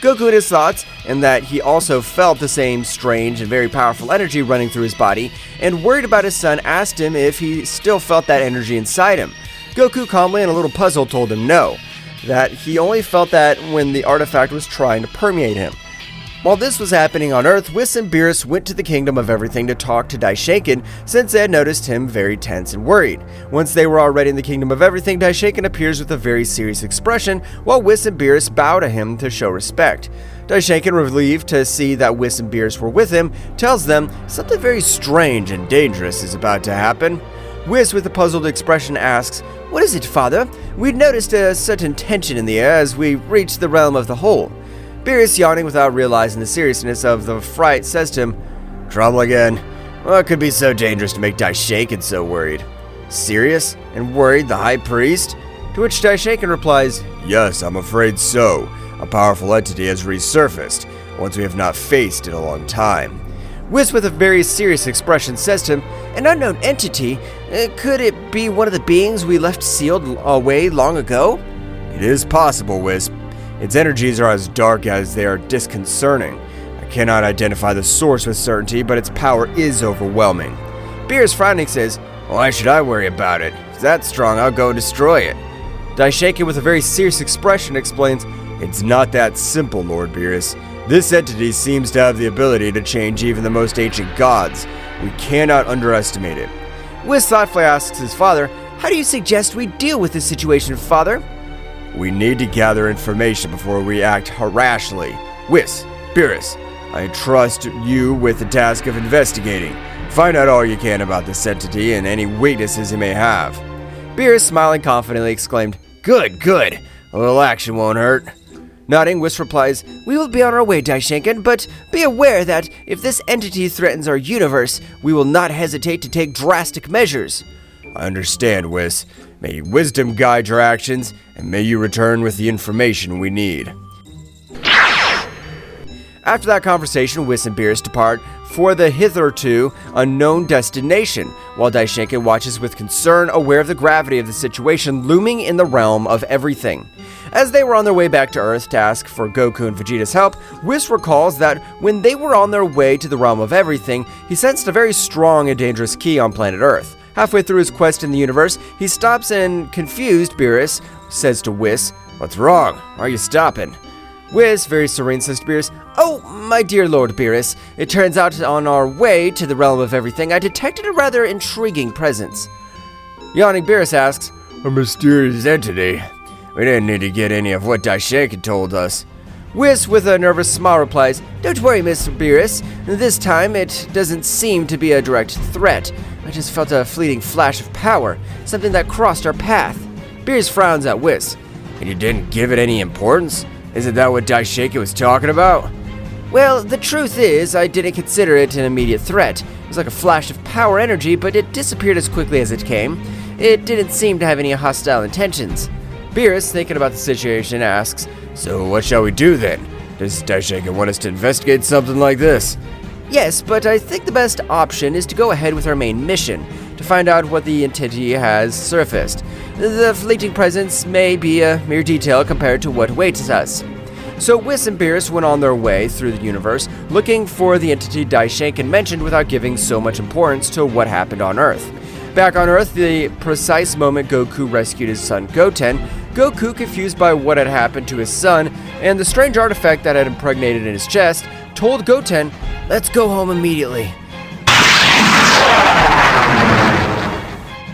Goku in his thoughts, and that he also felt the same strange and very powerful energy running through his body, and worried about his son, asked him if he still felt that energy inside him. Goku calmly and a little puzzled told him no, that he only felt that when the artifact was trying to permeate him. While this was happening on Earth, Whis and Beerus went to the Kingdom of Everything to talk to Daishaken, since they had noticed him very tense and worried. Once they were already in the Kingdom of Everything, Daishaken appears with a very serious expression, while Whis and Beerus bow to him to show respect. Daishaken, relieved to see that Whis and Beerus were with him, tells them something very strange and dangerous is about to happen. Whis, with a puzzled expression, asks, What is it, father? We'd noticed a certain tension in the air as we reached the realm of the hole. Beerus, yawning without realizing the seriousness of the fright, says to him, Trouble again? What could be so dangerous to make Daishaken so worried? Serious and worried, the High Priest? To which Daishaken replies, Yes, I'm afraid so. A powerful entity has resurfaced, once we have not faced in a long time. Whis, with a very serious expression, says to him, An unknown entity? Could it be one of the beings we left sealed away long ago? It is possible, Whis. Its energies are as dark as they are disconcerting. I cannot identify the source with certainty, but its power is overwhelming. Beerus, frowning, says, Why should I worry about it? If it's that strong, I'll go and destroy it. Daishenkin, with a very serious expression, explains, It's not that simple, Lord Beerus. This entity seems to have the ability to change even the most ancient gods. We cannot underestimate it. Whis thoughtfully asks his father, How do you suggest we deal with this situation, Father? We need to gather information before we act rashly. Whis, Beerus, I trust you with the task of investigating. Find out all you can about this entity and any weaknesses he may have. Beerus, smiling confidently, exclaimed, Good, good. A little action won't hurt. Nodding, Whis replies, We will be on our way, Daishenkin, but be aware that if this entity threatens our universe, we will not hesitate to take drastic measures. I understand, Whis. May wisdom guide your actions, and may you return with the information we need. After that conversation, Whis and Beerus depart for the hitherto unknown destination, while Daishenkin watches with concern, aware of the gravity of the situation looming in the realm of everything. As they were on their way back to Earth to ask for Goku and Vegeta's help, Whis recalls that when they were on their way to the realm of everything, he sensed a very strong and dangerous ki on planet Earth. Halfway through his quest in the universe, he stops and, confused, Beerus says to Whis, What's wrong? Why are you stopping? Whis, very serene, says to Beerus, Oh, my dear Lord Beerus, it turns out on our way to the realm of everything, I detected a rather intriguing presence. Yawning, Beerus asks, A mysterious entity. We didn't need to get any of what Daishenkin told us. Whis, with a nervous smile, replies, Don't worry, Mr. Beerus. This time it doesn't seem to be a direct threat. I just felt a fleeting flash of power, something that crossed our path. Beerus frowns at Whis. And you didn't give it any importance? Isn't that what Daishenkin was talking about? Well, the truth is, I didn't consider it an immediate threat. It was like a flash of power energy, but it disappeared as quickly as it came. It didn't seem to have any hostile intentions. Beerus, thinking about the situation, asks, So what shall we do then? Does Daishenkin want us to investigate something like this? Yes, but I think the best option is to go ahead with our main mission, to find out what the entity has surfaced. The fleeting presence may be a mere detail compared to what awaits us. So Whis and Beerus went on their way through the universe, looking for the entity Daishenkin mentioned without giving so much importance to what happened on Earth. Back on Earth, the precise moment Goku rescued his son Goten, Goku, confused by what had happened to his son and the strange artifact that had impregnated in his chest, told Goten, Let's go home immediately.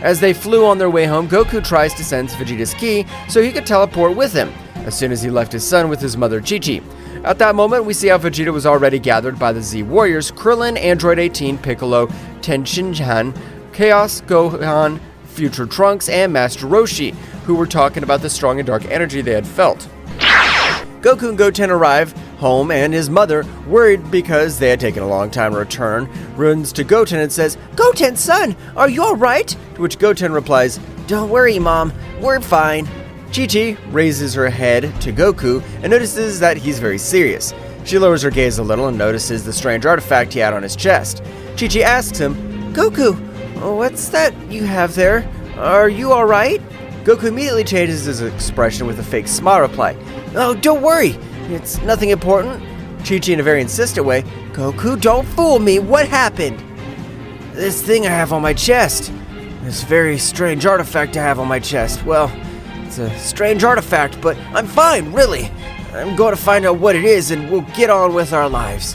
As they flew on their way home, Goku tries to sense Vegeta's ki so he could teleport with him, as soon as he left his son with his mother Chi-Chi. At that moment, we see how Vegeta was already gathered by the Z Warriors, Krillin, Android 18, Piccolo, Tenshinhan, Chaos, Gohan, Future Trunks, and Master Roshi, who were talking about the strong and dark energy they had felt. Goku and Goten arrive home, and his mother, worried because they had taken a long time to return, runs to Goten and says, Goten, son, are you alright? To which Goten replies, Don't worry, Mom, we're fine. Chi-Chi raises her head to Goku and notices that he's very serious. She lowers her gaze a little and notices the strange artifact he had on his chest. Chi-Chi asks him, Goku, what's that you have there? Are you alright? Goku immediately changes his expression with a fake smile reply. Oh, don't worry. It's nothing important. Chi-Chi, in a very insistent way, Goku, don't fool me. What happened? This thing I have on my chest. This very strange artifact I have on my chest. Well, it's a strange artifact, but I'm fine, really. I'm going to find out what it is and we'll get on with our lives.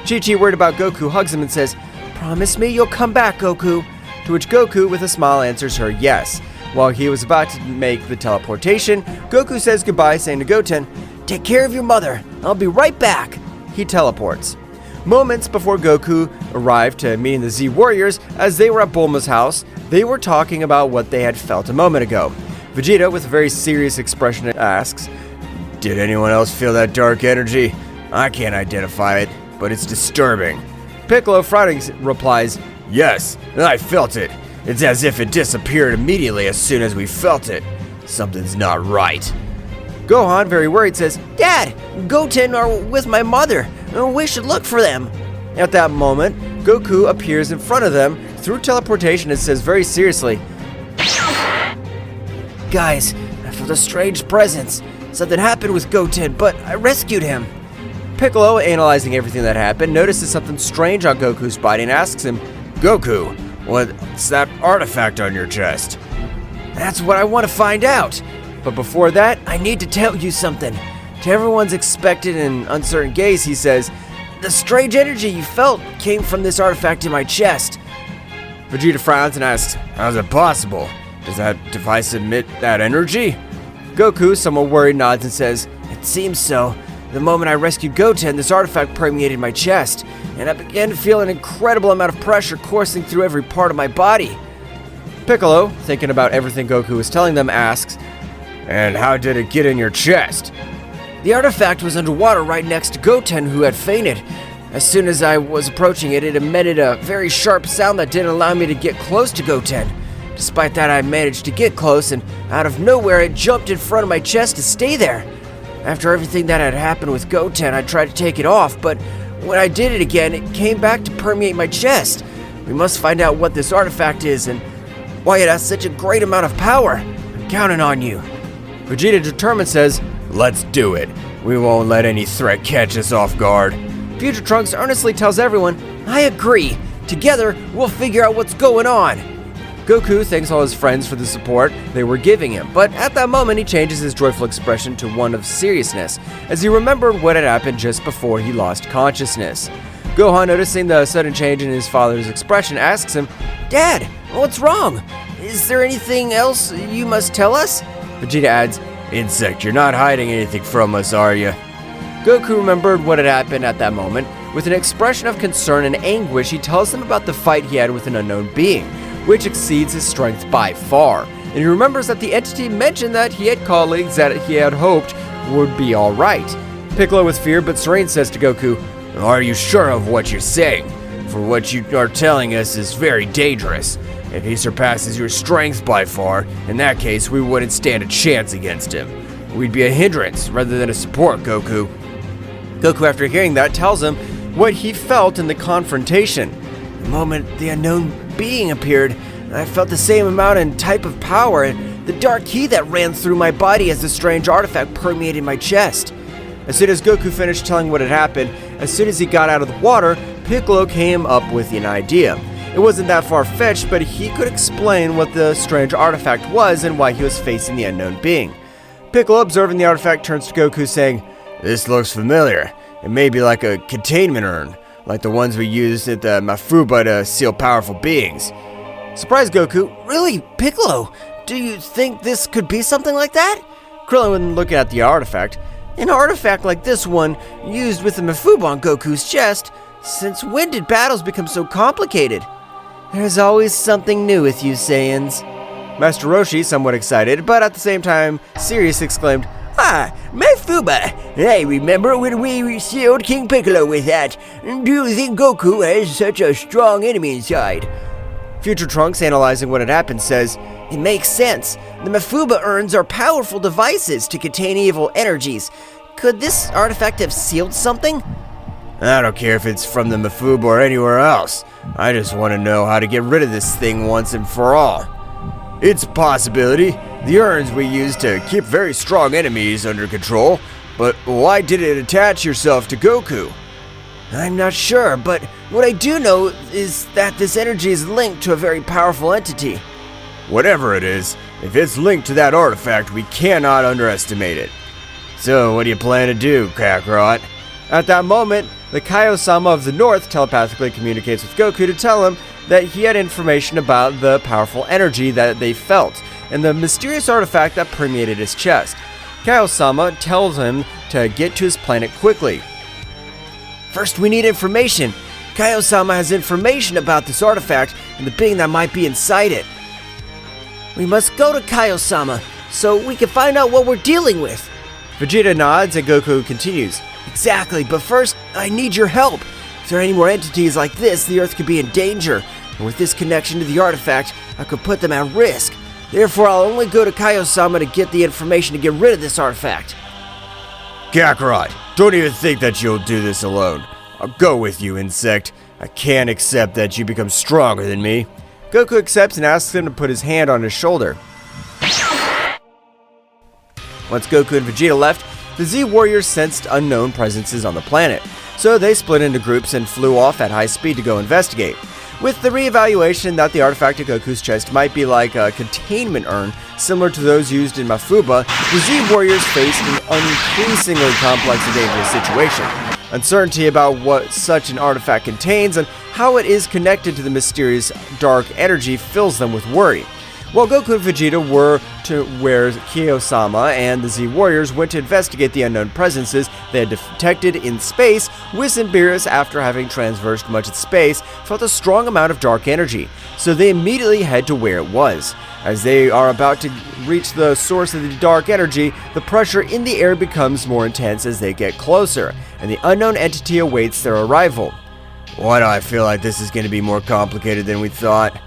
Chi-Chi, worried about Goku, hugs him and says, Promise me you'll come back, Goku. To which Goku, with a smile, answers her yes. While he was about to make the teleportation, Goku says goodbye, saying to Goten, Take care of your mother. I'll be right back. He teleports. Moments before Goku arrived to meeting the Z Warriors, as they were at Bulma's house, they were talking about what they had felt a moment ago. Vegeta, with a very serious expression, asks, Did anyone else feel that dark energy? I can't identify it, but it's disturbing. Piccolo, frowning, replies, Yes, I felt it. It's as if it disappeared immediately as soon as we felt it. Something's not right. Gohan, very worried, says, Dad, Goten are with my mother. We should look for them. At that moment, Goku appears in front of them through teleportation and says very seriously, Guys, I felt a strange presence. Something happened with Goten, but I rescued him. Piccolo, analyzing everything that happened, notices something strange on Goku's body and asks him, Goku, What's that artifact on your chest? That's what I want to find out. But before that, I need to tell you something. To everyone's expected and uncertain gaze, he says, the strange energy you felt came from this artifact in my chest. Vegeta frowns and asks, How's it possible? Does that device emit that energy? Goku, somewhat worried, nods and says, It seems so. The moment I rescued Goten, this artifact permeated my chest, and I began to feel an incredible amount of pressure coursing through every part of my body. Piccolo, thinking about everything Goku was telling them, asks, And how did it get in your chest? The artifact was underwater right next to Goten, who had fainted. As soon as I was approaching it, it emitted a very sharp sound that didn't allow me to get close to Goten. Despite that, I managed to get close, and out of nowhere, it jumped in front of my chest to stay there. After everything that had happened with Goten, I tried to take it off, but when I did it again, it came back to permeate my chest. We must find out what this artifact is and why it has such a great amount of power. I'm counting on you. Vegeta, determined, says, Let's do it. We won't let any threat catch us off guard. Future Trunks earnestly tells everyone, I agree. Together, we'll figure out what's going on. Goku thanks all his friends for the support they were giving him, but at that moment he changes his joyful expression to one of seriousness, as he remembered what had happened just before he lost consciousness. Gohan, noticing the sudden change in his father's expression, asks him, Dad, what's wrong? Is there anything else you must tell us? Vegeta adds, Insect, you're not hiding anything from us, are you? Goku remembered what had happened at that moment. With an expression of concern and anguish, he tells them about the fight he had with an unknown being, which exceeds his strength by far. And he remembers that the entity mentioned that he had colleagues that he had hoped would be alright. Piccolo, with fear but serene, says to Goku, Are you sure of what you're saying? For what you are telling us is very dangerous. If he surpasses your strength by far, in that case we wouldn't stand a chance against him. We'd be a hindrance rather than a support, Goku. Goku, after hearing that, tells him what he felt in the confrontation. The moment the unknown being appeared, I felt the same amount and type of power and the dark ki that ran through my body as the strange artifact permeated my chest. As soon as Goku finished telling what had happened, as soon as he got out of the water, Piccolo came up with an idea. It wasn't that far-fetched, but he could explain what the strange artifact was and why he was facing the unknown being. Piccolo, observing the artifact, turns to Goku saying, This looks familiar. It may be like a containment urn, like the ones we used at the Mafuba to seal powerful beings. Surprised Goku, Really, Piccolo? Do you think this could be something like that? Krillin, looking at the artifact, An artifact like this one, used with the Mafuba on Goku's chest? Since when did battles become so complicated? There's always something new with you, Saiyans. Master Roshi, somewhat excited, but at the same time serious, exclaimed, Mafuba! I remember when we sealed King Piccolo with that. Do you think Goku has such a strong enemy inside? Future Trunks, analyzing what had happened, says, It makes sense. The Mafuba urns are powerful devices to contain evil energies. Could this artifact have sealed something? I don't care if it's from the Mafuba or anywhere else. I just want to know how to get rid of this thing once and for all. It's a possibility. The urns we use to keep very strong enemies under control, but why did it attach yourself to Goku? I'm not sure, but what I do know is that this energy is linked to a very powerful entity. Whatever it is, if it's linked to that artifact, we cannot underestimate it. So, what do you plan to do, Kakarot? At that moment, the Kaio-sama of the North telepathically communicates with Goku to tell him that he had information about the powerful energy that they felt, and the mysterious artifact that permeated his chest. Kaio-sama tells him to get to his planet quickly. First, we need information. Kaio-sama has information about this artifact and the being that might be inside it. We must go to Kaio-sama so we can find out what we're dealing with. Vegeta nods and Goku continues. Exactly, but first, I need your help. If there are any more entities like this, the Earth could be in danger. And with this connection to the artifact, I could put them at risk. Therefore, I'll only go to Kaio-sama to get the information to get rid of this artifact. Kakarot, don't even think that you'll do this alone. I'll go with you, insect. I can't accept that you become stronger than me. Goku accepts and asks him to put his hand on his shoulder. Once Goku and Vegeta left, the Z-Warriors sensed unknown presences on the planet, so they split into groups and flew off at high speed to go investigate. with the reevaluation that the artifact at Goku's chest might be like a containment urn similar to those used in Mafuba, the Z-Warriors faced an increasingly complex and dangerous situation. Uncertainty about what such an artifact contains and how it is connected to the mysterious dark energy fills them with worry. While Goku and Vegeta were to where Zeno-sama and the Z-Warriors went to investigate the unknown presences they had detected in space, Whis and Beerus, after having traversed much of space, felt a strong amount of dark energy, so they immediately head to where it was. As they are about to reach the source of the dark energy, the pressure in the air becomes more intense as they get closer, and the unknown entity awaits their arrival. Why do I feel like this is going to be more complicated than we thought?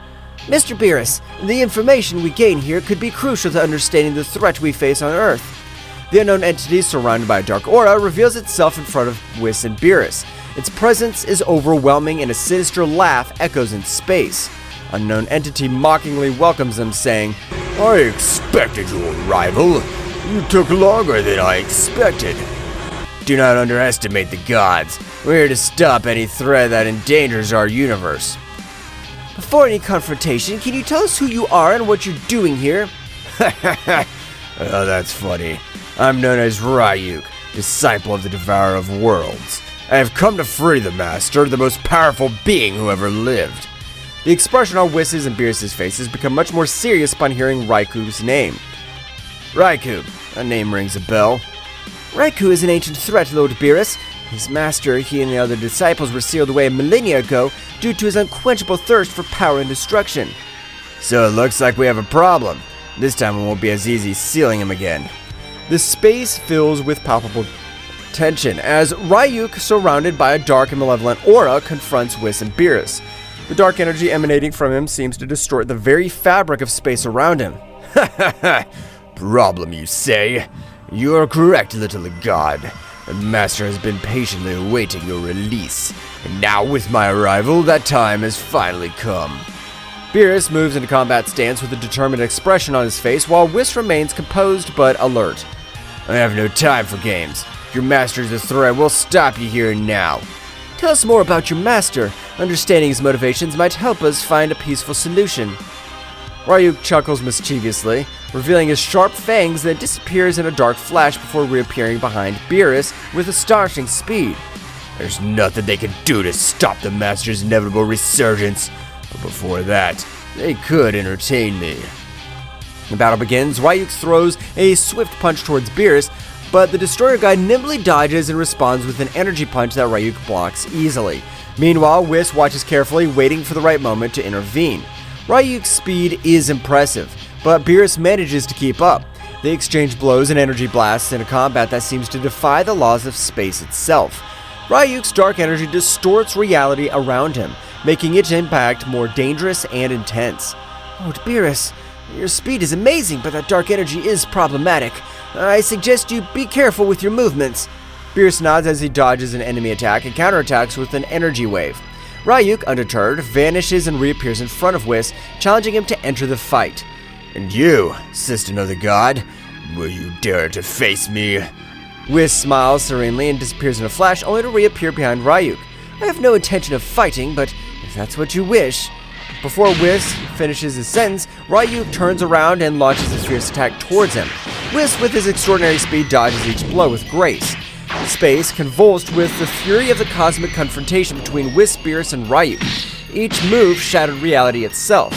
Mr. Beerus, the information we gain here could be crucial to understanding the threat we face on Earth. The unknown entity, surrounded by a dark aura, reveals itself in front of Whis and Beerus. Its presence is overwhelming and a sinister laugh echoes in space. Unknown entity mockingly welcomes them, saying, I expected your arrival. You took longer than I expected. Do not underestimate the gods. We're here to stop any threat that endangers our universe. Before any confrontation, can you tell us who you are and what you're doing here? Oh, that's funny. I'm known as Ryuk, disciple of the Devourer of Worlds. I have come to free the Master, the most powerful being who ever lived. The expression on Whis' and Beerus' faces become much more serious upon hearing Raiku's name. Raikou, that name rings a bell. Raikou is an ancient threat, Lord Beerus. His master, he and the other disciples were sealed away a millennia ago due to his unquenchable thirst for power and destruction. So it looks like we have a problem. This time it won't be as easy sealing him again. The space fills with palpable tension as Ryuk, surrounded by a dark and malevolent aura, confronts Whis and Beerus. The dark energy emanating from him seems to distort the very fabric of space around him. Problem, you say? You are correct, little god. The Master has been patiently awaiting your release, and now with my arrival, that time has finally come. Beerus moves into combat stance with a determined expression on his face, while Whis remains composed but alert. I have no time for games. If your master is a threat, we'll stop you here and now. Tell us more about your master. Understanding his motivations might help us find a peaceful solution. Ryuk chuckles mischievously, revealing his sharp fangs, then disappears in a dark flash before reappearing behind Beerus with astonishing speed. There's nothing they can do to stop the Master's inevitable resurgence, but before that, they could entertain me. The battle begins. Ryuk throws a swift punch towards Beerus, but the Destroyer guy nimbly dodges and responds with an energy punch that Ryuk blocks easily. Meanwhile, Whis watches carefully, waiting for the right moment to intervene. Ryuk's speed is impressive, but Beerus manages to keep up. They exchange blows and energy blasts in a combat that seems to defy the laws of space itself. Ryuk's dark energy distorts reality around him, making its impact more dangerous and intense. Lord Beerus, your speed is amazing, but that dark energy is problematic. I suggest you be careful with your movements. Beerus nods as he dodges an enemy attack and counterattacks with an energy wave. Ryuk, undeterred, vanishes and reappears in front of Whis, challenging him to enter the fight. And you, assistant of the god, will you dare to face me? Whis smiles serenely and disappears in a flash, only to reappear behind Ryuk. I have no intention of fighting, but if that's what you wish. Before Whis finishes his sentence, Ryuk turns around and launches a fierce attack towards him. Whis, with his extraordinary speed, dodges each blow with grace. Space convulsed with the fury of the cosmic confrontation between Whis, Beerus, and Ryuk. Each move shattered reality itself.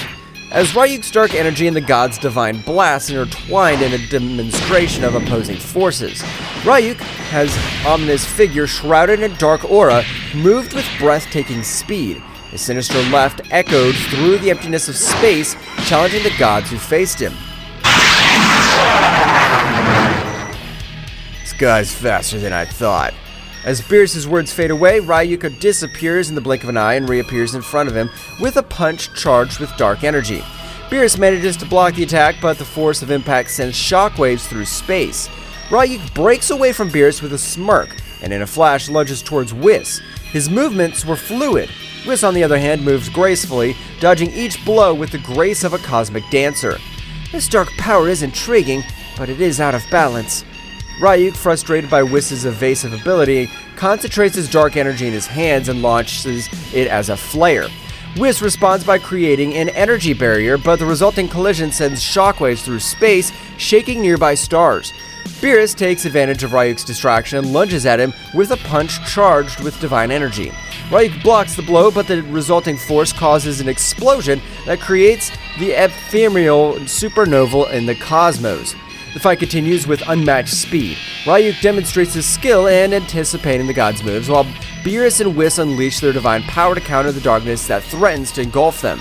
As Ryuk's dark energy and the god's divine blast intertwined in a demonstration of opposing forces, Ryuk, his ominous figure shrouded in a dark aura, moved with breathtaking speed. His sinister left echoed through the emptiness of space, challenging the gods who faced him. This guy's faster than I thought. As Beerus' words fade away, Ryuk disappears in the blink of an eye and reappears in front of him with a punch charged with dark energy. Beerus manages to block the attack, but the force of impact sends shockwaves through space. Ryuk breaks away from Beerus with a smirk, and in a flash lunges towards Whis. His movements were fluid. Whis, on the other hand, moves gracefully, dodging each blow with the grace of a cosmic dancer. This dark power is intriguing, but it is out of balance. Ryuk, frustrated by Whis' evasive ability, concentrates his dark energy in his hands and launches it as a flare. Whis responds by creating an energy barrier, but the resulting collision sends shockwaves through space, shaking nearby stars. Beerus takes advantage of Ryuk's distraction and lunges at him with a punch charged with divine energy. Ryuk blocks the blow, but the resulting force causes an explosion that creates the ephemeral supernova in the cosmos. The fight continues with unmatched speed. Ryuk demonstrates his skill in anticipating the god's moves, while Beerus and Whis unleash their divine power to counter the darkness that threatens to engulf them.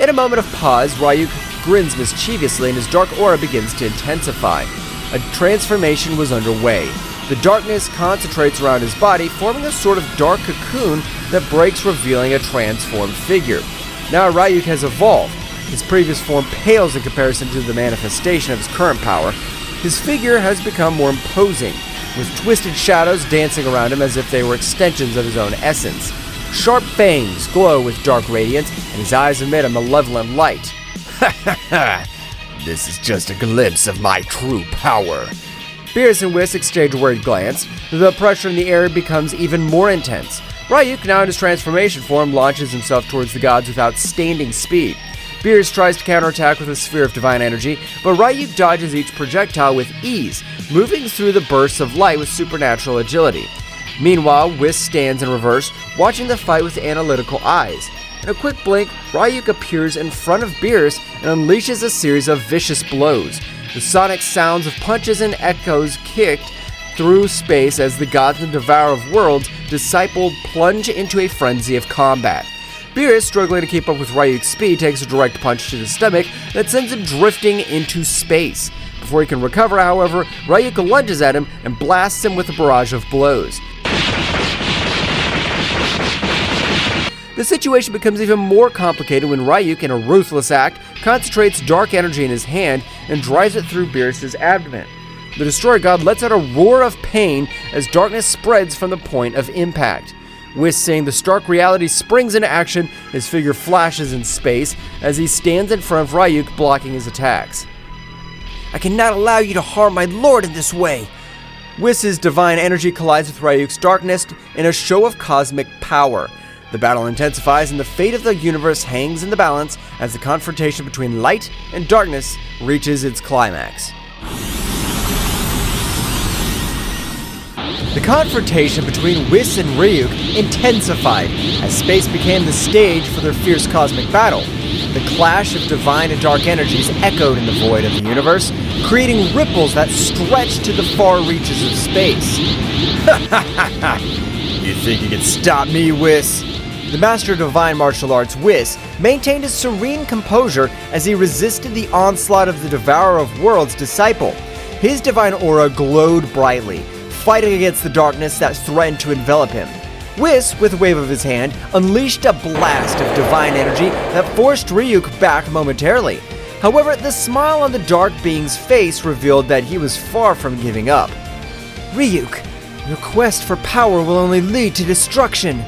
In a moment of pause, Ryuk grins mischievously and his dark aura begins to intensify. A transformation was underway. The darkness concentrates around his body, forming a sort of dark cocoon that breaks, revealing a transformed figure. Now Ryuk has evolved. His previous form pales in comparison to the manifestation of his current power. His figure has become more imposing, with twisted shadows dancing around him as if they were extensions of his own essence. Sharp fangs glow with dark radiance, and his eyes emit a malevolent light. Ha ha ha! This is just a glimpse of my true power. Beerus and Whis exchange a worried glance. The pressure in the air becomes even more intense. Ryuk, now in his transformation form, launches himself towards the gods with outstanding speed. Beerus tries to counterattack with a sphere of divine energy, but Ryuk dodges each projectile with ease, moving through the bursts of light with supernatural agility. Meanwhile, Whis stands in reverse, watching the fight with analytical eyes. In a quick blink, Ryuk appears in front of Beerus and unleashes a series of vicious blows. The sonic sounds of punches and echoes kicked through space as the gods and Devourer of Worlds discipled plunge into a frenzy of combat. Beerus, struggling to keep up with Ryuk's speed, takes a direct punch to the stomach that sends him drifting into space. Before he can recover, however, Ryuk lunges at him and blasts him with a barrage of blows. The situation becomes even more complicated when Ryuk, in a ruthless act, concentrates dark energy in his hand and drives it through Beerus' abdomen. The Destroyer God lets out a roar of pain as darkness spreads from the point of impact. Whis, seeing the stark reality, springs into action. His figure flashes in space as he stands in front of Ryuk, blocking his attacks. I cannot allow you to harm my lord in this way. Whis' divine energy collides with Ryuk's darkness in a show of cosmic power. The battle intensifies and the fate of the universe hangs in the balance as the confrontation between light and darkness reaches its climax. The confrontation between Whis and Ryuk intensified as space became the stage for their fierce cosmic battle. The clash of divine and dark energies echoed in the void of the universe, creating ripples that stretched to the far reaches of space. You think you can stop me, Whis? The master of divine martial arts, Whis, maintained his serene composure as he resisted the onslaught of the Devourer of Worlds disciple. His divine aura glowed brightly, fighting against the darkness that threatened to envelop him. Whis, with a wave of his hand, unleashed a blast of divine energy that forced Ryuk back momentarily. However, the smile on the dark being's face revealed that he was far from giving up. Ryuk, your quest for power will only lead to destruction.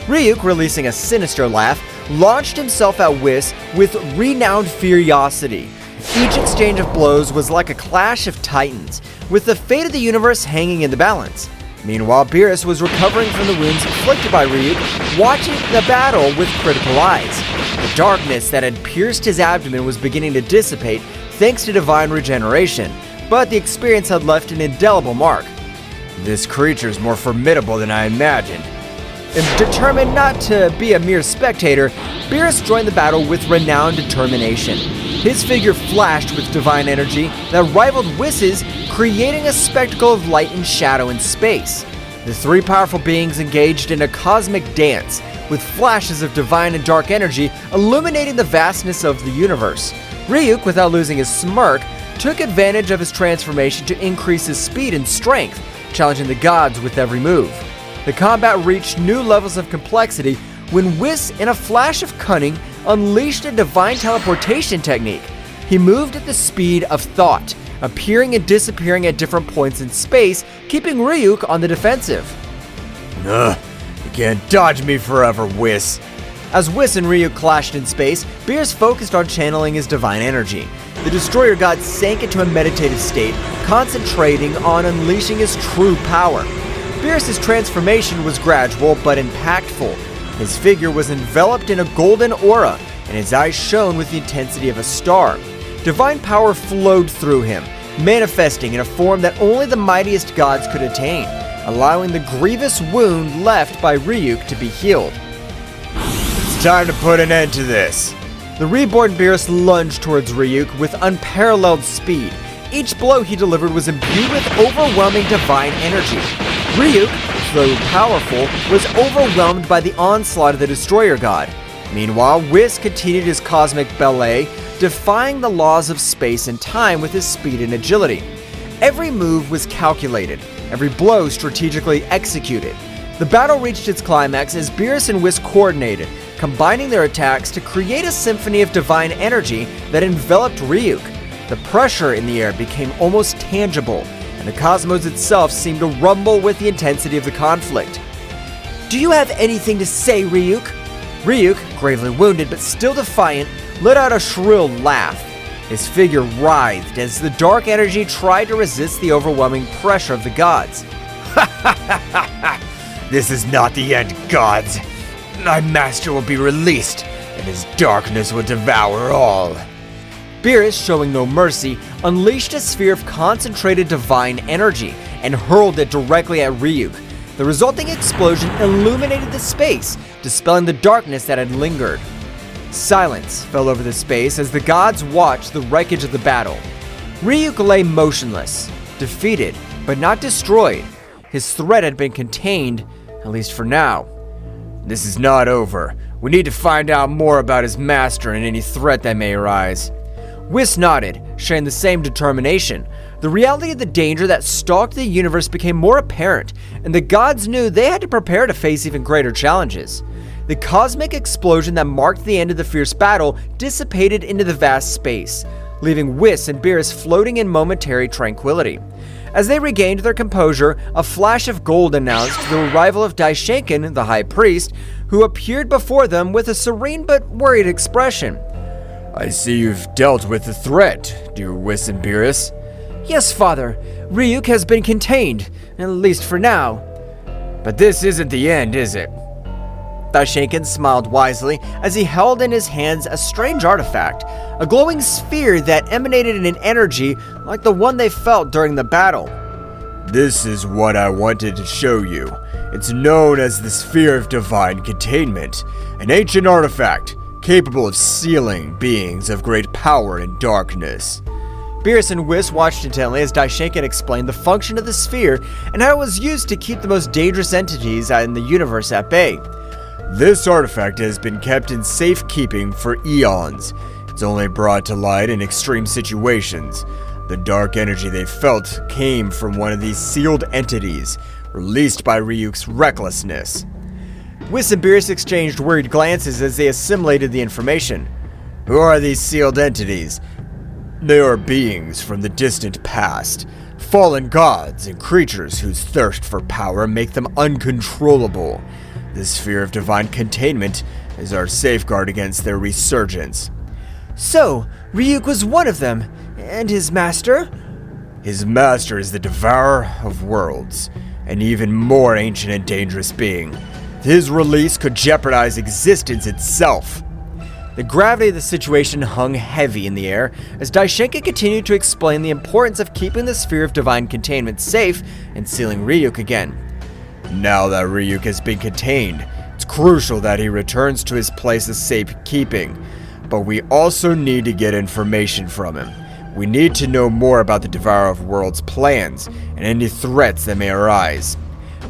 Ryuk, releasing a sinister laugh, launched himself at Whis with renowned furiosity. Each exchange of blows was like a clash of titans, with the fate of the universe hanging in the balance. Meanwhile, Beerus was recovering from the wounds inflicted by Ryuk, watching the battle with critical eyes. The darkness that had pierced his abdomen was beginning to dissipate thanks to divine regeneration, but the experience had left an indelible mark. This creature is more formidable than I imagined. And determined not to be a mere spectator, Beerus joined the battle with renowned determination. His figure flashed with divine energy that rivaled Whis', creating a spectacle of light and shadow in space. The three powerful beings engaged in a cosmic dance, with flashes of divine and dark energy illuminating the vastness of the universe. Ryuk, without losing his smirk, took advantage of his transformation to increase his speed and strength, challenging the gods with every move. The combat reached new levels of complexity when Whis, in a flash of cunning, unleashed a divine teleportation technique. He moved at the speed of thought, appearing and disappearing at different points in space, keeping Ryuk on the defensive. You can't dodge me forever, Whis. As Whis and Ryuk clashed in space, Beerus focused on channeling his divine energy. the Destroyer God sank into a meditative state, concentrating on unleashing his true power. Beerus' transformation was gradual but impactful. His figure was enveloped in a golden aura, and his eyes shone with the intensity of a star. Divine power flowed through him, manifesting in a form that only the mightiest gods could attain, allowing the grievous wound left by Ryuk to be healed. It's time to put an end to this. The reborn Beerus lunged towards Ryuk with unparalleled speed. Each blow he delivered was imbued with overwhelming divine energy. Ryuk, though powerful, was overwhelmed by the onslaught of the Destroyer God. Meanwhile, Whis continued his cosmic ballet, defying the laws of space and time with his speed and agility. Every move was calculated, every blow strategically executed. The battle reached its climax as Beerus and Whis coordinated, combining their attacks to create a symphony of divine energy that enveloped Ryuk. The pressure in the air became almost tangible, and the cosmos itself seemed to rumble with the intensity of the conflict. Do you have anything to say, Ryuk? Ryuk, gravely wounded but still defiant, let out a shrill laugh. His figure writhed as the dark energy tried to resist the overwhelming pressure of the gods. This is not the end, gods. My master will be released, and his darkness will devour all. Beerus, showing no mercy, unleashed a sphere of concentrated divine energy and hurled it directly at Ryuk. The resulting explosion illuminated the space, dispelling the darkness that had lingered. Silence fell over the space as the gods watched the wreckage of the battle. Ryuk lay motionless, defeated, but not destroyed. His threat had been contained, at least for now. This is not over. We need to find out more about his master and any threat that may arise. Whis nodded, sharing the same determination. The reality of the danger that stalked the universe became more apparent, and the gods knew they had to prepare to face even greater challenges. The cosmic explosion that marked the end of the fierce battle dissipated into the vast space, leaving Whis and Beerus floating in momentary tranquility. As they regained their composure, a flash of gold announced the arrival of Daishinkan, the High Priest, who appeared before them with a serene but worried expression. I see you've dealt with the threat, dear Whis and Beerus. Yes, Father. Ryuk has been contained, at least for now. But this isn't the end, is it? Daishinkan smiled wisely as he held in his hands a strange artifact, a glowing sphere that emanated an energy like the one they felt during the battle. This is what I wanted to show you. It's known as the Sphere of Divine Containment, an ancient artifact capable of sealing beings of great power and darkness. Beerus and Whis watched intently as Daishinkan explained the function of the sphere and how it was used to keep the most dangerous entities in the universe at bay. This artifact has been kept in safekeeping for eons. It's only brought to light in extreme situations. The dark energy they felt came from one of these sealed entities, released by Ryuk's recklessness. Whis and Beerus exchanged worried glances as they assimilated the information. Who are these sealed entities? They are beings from the distant past, fallen gods and creatures whose thirst for power make them uncontrollable. The Sphere of Divine Containment is our safeguard against their resurgence. So, Ryuk was one of them, and his master? His master is the Devourer of Worlds, an even more ancient and dangerous being. His release could jeopardize existence itself. The gravity of the situation hung heavy in the air as Daishinkan continued to explain the importance of keeping the Sphere of Divine Containment safe and sealing Ryuk again. Now that Ryuk has been contained, it's crucial that he returns to his place of safekeeping. But we also need to get information from him. We need to know more about the Devourer of Worlds' plans and any threats that may arise.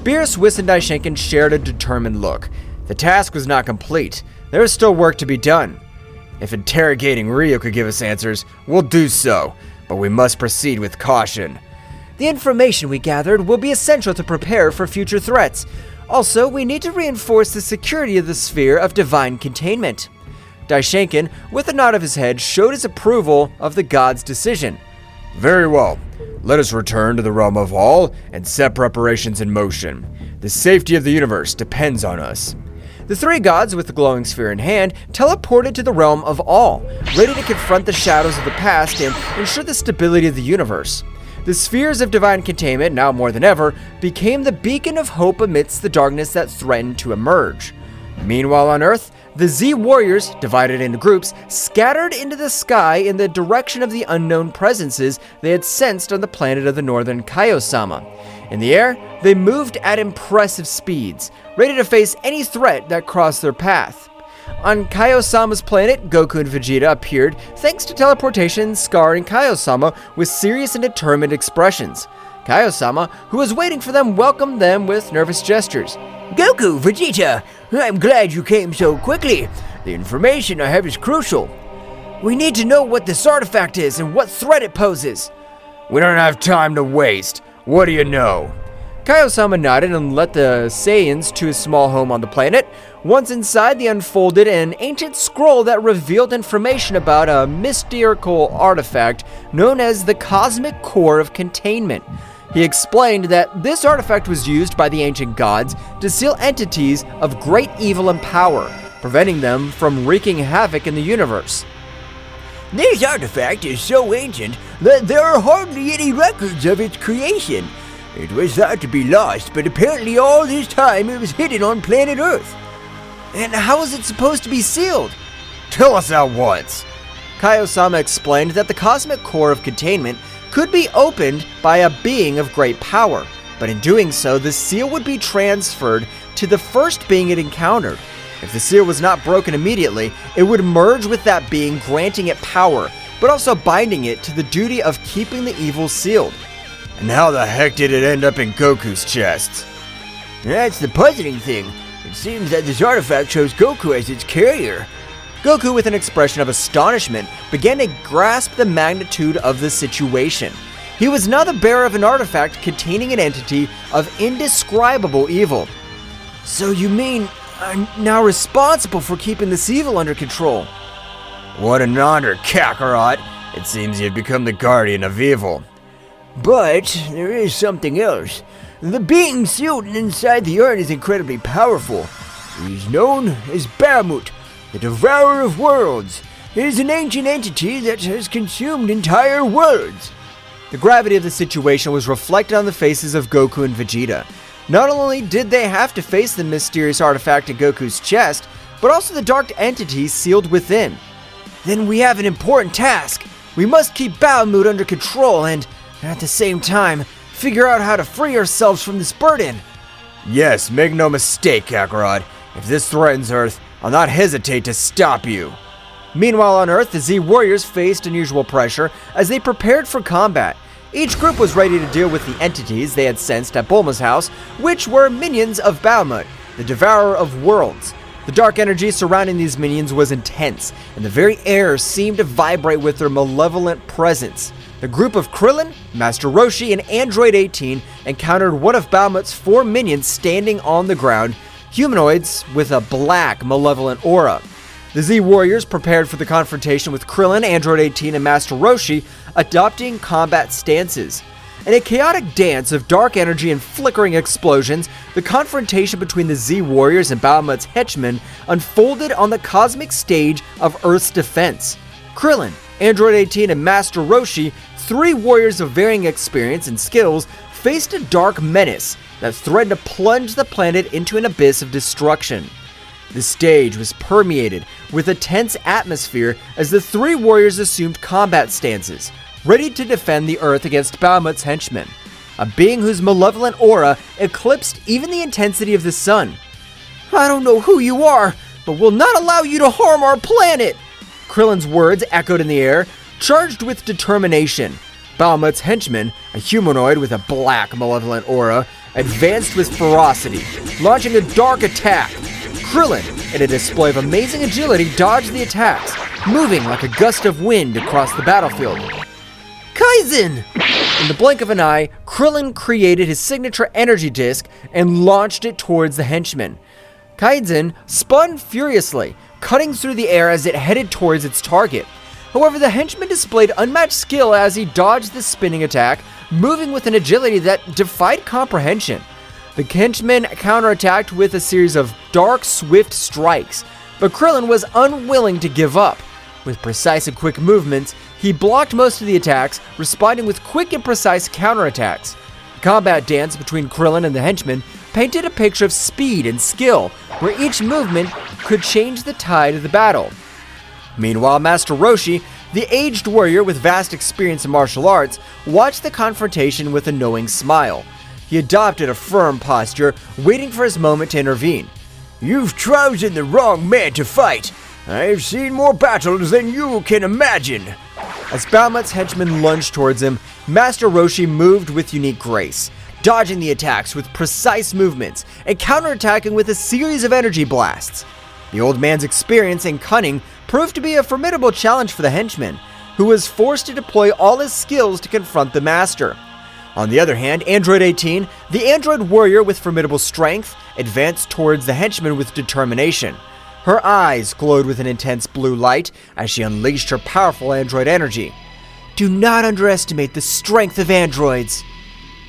Beerus, Whis, and Daishinkan shared a determined look. The task was not complete. There was still work to be done. If interrogating Ryuk could give us answers, we'll do so, but we must proceed with caution. The information we gathered will be essential to prepare for future threats. Also, we need to reinforce the security of the Sphere of Divine Containment. Daishinkan, with a nod of his head, showed his approval of the god's decision. Very well. Let us return to the realm of all and set preparations in motion. The safety of the universe depends on us. The three gods, with the glowing sphere in hand, teleported to the realm of All, ready to confront the shadows of the past and ensure the stability of the universe. The spheres of divine containment, now more than ever, became the beacon of hope amidst the darkness that threatened to emerge. Meanwhile on Earth, the Z warriors, divided into groups, scattered into the sky in the direction of the unknown presences they had sensed on the planet of the northern Zeno-sama. In the air, they moved at impressive speeds, ready to face any threat that crossed their path. On Zeno-sama's planet, Goku and Vegeta appeared thanks to teleportation, scarring Zeno-sama with serious and determined expressions. Zeno-sama, who was waiting for them, welcomed them with nervous gestures. Goku, Vegeta, I'm glad you came so quickly. The information I have is crucial. We need to know what this artifact is and what threat it poses. We don't have time to waste. What do you know? Zeno-sama nodded and led the Saiyans to his small home on the planet. Once inside, they unfolded an ancient scroll that revealed information about a mystical artifact known as the Cosmic Core of Containment. He explained that this artifact was used by the ancient gods to seal entities of great evil and power, preventing them from wreaking havoc in the universe. This artifact is so ancient that there are hardly any records of its creation. It was thought to be lost, but apparently all this time it was hidden on planet Earth. And how is it supposed to be sealed? Tell us at once. Zeno-sama explained that the Cosmic Core of Containment could be opened by a being of great power, but in doing so, the seal would be transferred to the first being it encountered. If the seal was not broken immediately, it would merge with that being, granting it power, but also binding it to the duty of keeping the evil sealed. And how the heck did it end up in Goku's chest? That's the puzzling thing. It seems that this artifact shows Goku as its carrier. Goku, with an expression of astonishment, began to grasp the magnitude of the situation. He was now the bearer of an artifact containing an entity of indescribable evil. So you mean I'm now responsible for keeping this evil under control? What an honor, Kakarot. It seems you've become the guardian of evil. But there is something else. The being sealed inside the urn is incredibly powerful. He is known as Bahamut, the Devourer of Worlds. It is an ancient entity that has consumed entire worlds. The gravity of the situation was reflected on the faces of Goku and Vegeta. Not only did they have to face the mysterious artifact in Goku's chest, but also the dark entity sealed within. Then we have an important task. We must keep Bahamut under control and, at the same time, figure out how to free ourselves from this burden. Yes, make no mistake, Kakarot. If this threatens Earth, I'll not hesitate to stop you. Meanwhile on Earth, the Z warriors faced unusual pressure as they prepared for combat. Each group was ready to deal with the entities they had sensed at Bulma's house, which were minions of Bahamut, the Devourer of Worlds. The dark energy surrounding these minions was intense, and the very air seemed to vibrate with their malevolent presence. The group of Krillin, Master Roshi, and Android 18 encountered one of Bahamut's 4 minions standing on the ground, humanoids with a black, malevolent aura. The Z warriors prepared for the confrontation with Krillin, Android 18, and Master Roshi, adopting combat stances. In a chaotic dance of dark energy and flickering explosions, the confrontation between the Z warriors and Bahamut's henchmen unfolded on the cosmic stage of Earth's defense. Krillin, Android 18, and Master Roshi, 3 warriors of varying experience and skills, faced a dark menace that threatened to plunge the planet into an abyss of destruction. The stage was permeated with a tense atmosphere as the 3 warriors assumed combat stances, ready to defend the Earth against Bahamut's henchmen, a being whose malevolent aura eclipsed even the intensity of the sun. I don't know who you are, but we'll not allow you to harm our planet! Krillin's words echoed in the air, charged with determination. Bahamut's henchman, a humanoid with a black, malevolent aura, advanced with ferocity, launching a dark attack. Krillin, in a display of amazing agility, dodged the attacks, moving like a gust of wind across the battlefield. Kaizen! In the blink of an eye, Krillin created his signature energy disc and launched it towards the henchman. Kaizen spun furiously, cutting through the air as it headed towards its target. However, the henchman displayed unmatched skill as he dodged the spinning attack, moving with an agility that defied comprehension. The henchmen counterattacked with a series of dark, swift strikes, but Krillin was unwilling to give up. With precise and quick movements, he blocked most of the attacks, responding with quick and precise counterattacks. The combat dance between Krillin and the henchmen painted a picture of speed and skill, where each movement could change the tide of the battle. Meanwhile, Master Roshi, the aged warrior with vast experience in martial arts, watched the confrontation with a knowing smile. He adopted a firm posture, waiting for his moment to intervene. You've chosen the wrong man to fight. I've seen more battles than you can imagine. As Bahamut's henchmen lunged towards him, Master Roshi moved with unique grace, dodging the attacks with precise movements and counterattacking with a series of energy blasts. The old man's experience and cunning proved to be a formidable challenge for the henchman, who was forced to deploy all his skills to confront the master. On the other hand, Android 18, the android warrior with formidable strength, advanced towards the henchman with determination. Her eyes glowed with an intense blue light as she unleashed her powerful android energy. Do not underestimate the strength of androids.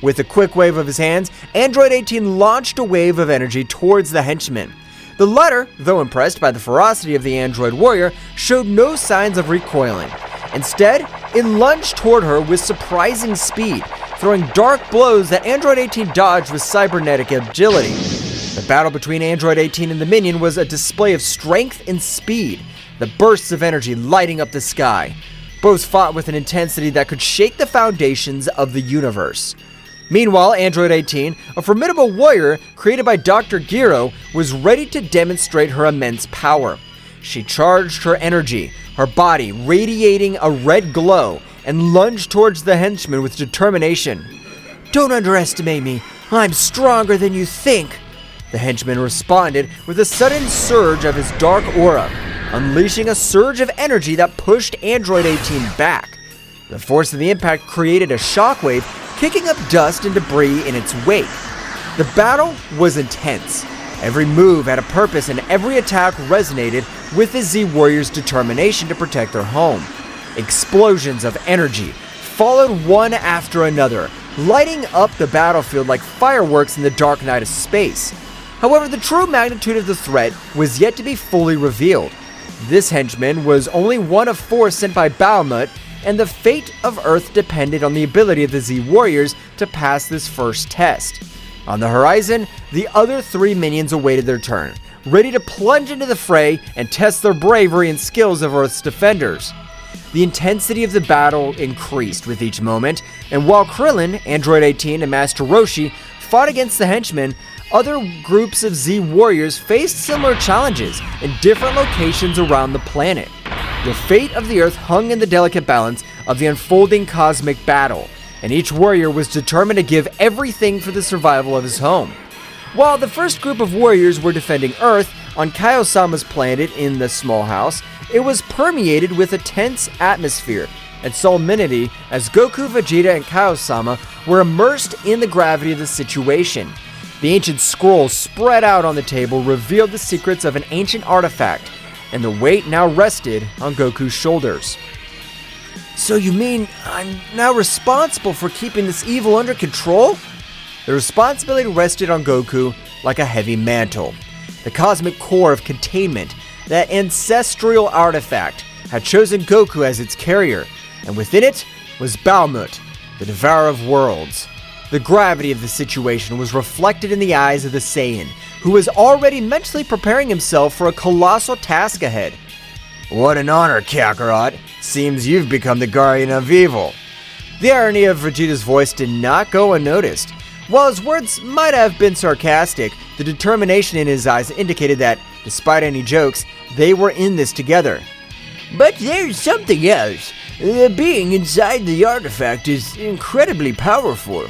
With a quick wave of his hands, Android 18 launched a wave of energy towards the henchman. The latter, though impressed by the ferocity of the android warrior, showed no signs of recoiling. Instead, it lunged toward her with surprising speed, throwing dark blows that Android 18 dodged with cybernetic agility. The battle between Android 18 and the minion was a display of strength and speed, the bursts of energy lighting up the sky. Both fought with an intensity that could shake the foundations of the universe. Meanwhile, Android 18, a formidable warrior created by Dr. Gero, was ready to demonstrate her immense power. She charged her energy, her body radiating a red glow, and lunged towards the henchman with determination. Don't underestimate me. I'm stronger than you think. The henchman responded with a sudden surge of his dark aura, unleashing a surge of energy that pushed Android 18 back. The force of the impact created a shockwave, kicking up dust and debris in its wake. The battle was intense. Every move had a purpose and every attack resonated with the Z-Warriors' determination to protect their home. Explosions of energy followed one after another, lighting up the battlefield like fireworks in the dark night of space. However, the true magnitude of the threat was yet to be fully revealed. This henchman was only one of 4 sent by Bahamut, and the fate of Earth depended on the ability of the Z-Warriors to pass this first test. On the horizon, the other 3 minions awaited their turn, ready to plunge into the fray and test their bravery and skills of Earth's defenders. The intensity of the battle increased with each moment, and while Krillin, Android 18, and Master Roshi fought against the henchmen, other groups of Z-Warriors faced similar challenges in different locations around the planet. The fate of the Earth hung in the delicate balance of the unfolding cosmic battle, and each warrior was determined to give everything for the survival of his home. While the first group of warriors were defending Earth on Kaio-sama's planet in the small house, it was permeated with a tense atmosphere and solemnity as Goku, Vegeta, and Kaio-sama were immersed in the gravity of the situation. The ancient scroll spread out on the table revealed the secrets of an ancient artifact, and the weight now rested on Goku's shoulders. So you mean I'm now responsible for keeping this evil under control? The responsibility rested on Goku like a heavy mantle. The cosmic core of containment, that ancestral artifact, had chosen Goku as its carrier, and within it was Bahamut, the devourer of worlds. The gravity of the situation was reflected in the eyes of the Saiyan, who was already mentally preparing himself for a colossal task ahead. What an honor, Kakarot. Seems you've become the guardian of evil. The irony of Vegeta's voice did not go unnoticed. While his words might have been sarcastic, the determination in his eyes indicated that, despite any jokes, they were in this together. But there's something else. The being inside the artifact is incredibly powerful.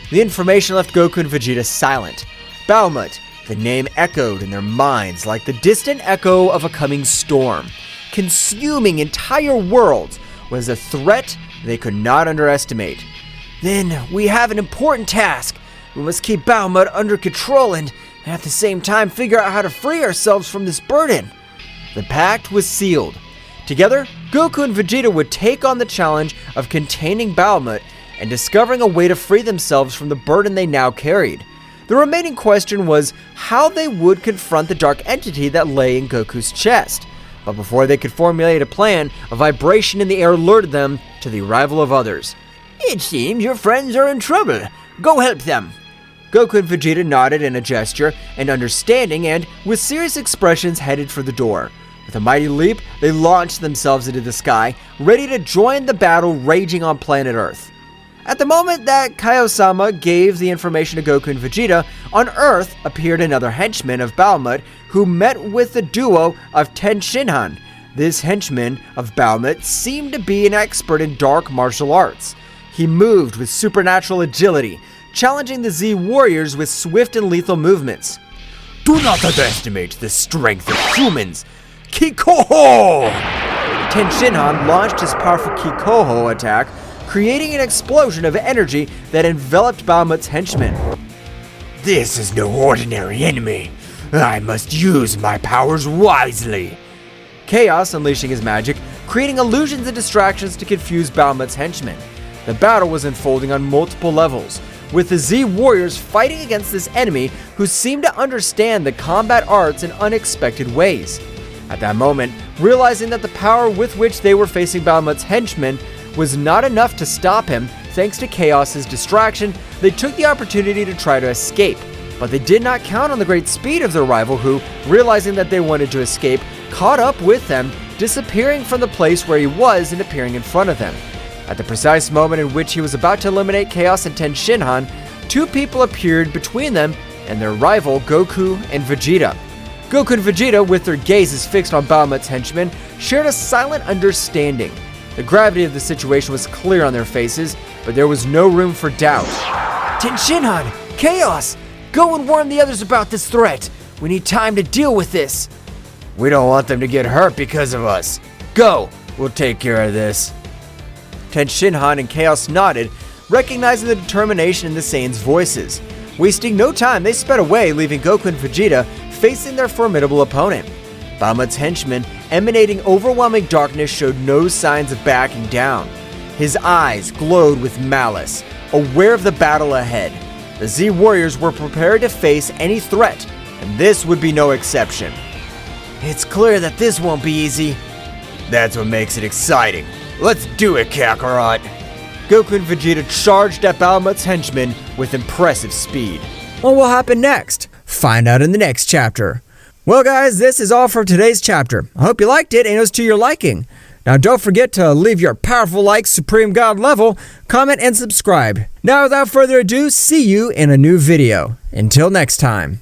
The information left Goku and Vegeta silent. Bahamut, the name echoed in their minds like the distant echo of a coming storm. Consuming entire worlds was a threat they could not underestimate. Then we have an important task. We must keep Bahamut under control and at the same time figure out how to free ourselves from this burden. The pact was sealed. Together, Goku and Vegeta would take on the challenge of containing Bahamut and discovering a way to free themselves from the burden they now carried. The remaining question was how they would confront the dark entity that lay in Goku's chest. But before they could formulate a plan, a vibration in the air alerted them to the arrival of others. It seems your friends are in trouble. Go help them. Goku and Vegeta nodded in a gesture and understanding and, with serious expressions, headed for the door. With a mighty leap, they launched themselves into the sky, ready to join the battle raging on planet Earth. At the moment that Kaiosama gave the information to Goku and Vegeta, on Earth appeared another henchman of Bahamut who met with the duo of Ten Shinhan. This henchman of Bahamut seemed to be an expert in dark martial arts. He moved with supernatural agility, challenging the Z warriors with swift and lethal movements. Do not underestimate the strength of humans. Kikoho! Ten Shinhan launched his powerful Kikoho attack, creating an explosion of energy that enveloped Bahamut's henchmen. This is no ordinary enemy. I must use my powers wisely. Chaos unleashing his magic, creating illusions and distractions to confuse Bahamut's henchmen. The battle was unfolding on multiple levels, with the Z warriors fighting against this enemy who seemed to understand the combat arts in unexpected ways. At that moment, realizing that the power with which they were facing Bahamut's henchmen was not enough to stop him, thanks to Chaos's distraction, they took the opportunity to try to escape. But they did not count on the great speed of their rival who, realizing that they wanted to escape, caught up with them, disappearing from the place where he was and appearing in front of them. At the precise moment in which he was about to eliminate Chaos and Ten Shinhan, two people appeared between them and their rival Goku and Vegeta. Goku and Vegeta, with their gazes fixed on Bahamut's henchmen, shared a silent understanding. The gravity of the situation was clear on their faces, but there was no room for doubt. Ten Shinhan! Chaos! Go and warn the others about this threat. We need time to deal with this. We don't want them to get hurt because of us. Go! We'll take care of this. Ten Shinhan and Chaos nodded, recognizing the determination in the Saiyans' voices. Wasting no time, they sped away, leaving Goku and Vegeta facing their formidable opponent. Bahamut's henchmen, emanating overwhelming darkness, showed no signs of backing down. His eyes glowed with malice, aware of the battle ahead. The Z warriors were prepared to face any threat, and this would be no exception. It's clear that this won't be easy. That's what makes it exciting. Let's do it, Kakarot! Goku and Vegeta charged at Bahamut's henchmen with impressive speed. What will happen next? Find out in the next chapter. Well guys, this is all for today's chapter. I hope you liked it and it was to your liking. Now don't forget to leave your powerful like Supreme God level, comment and subscribe. Now without further ado, see you in a new video. Until next time.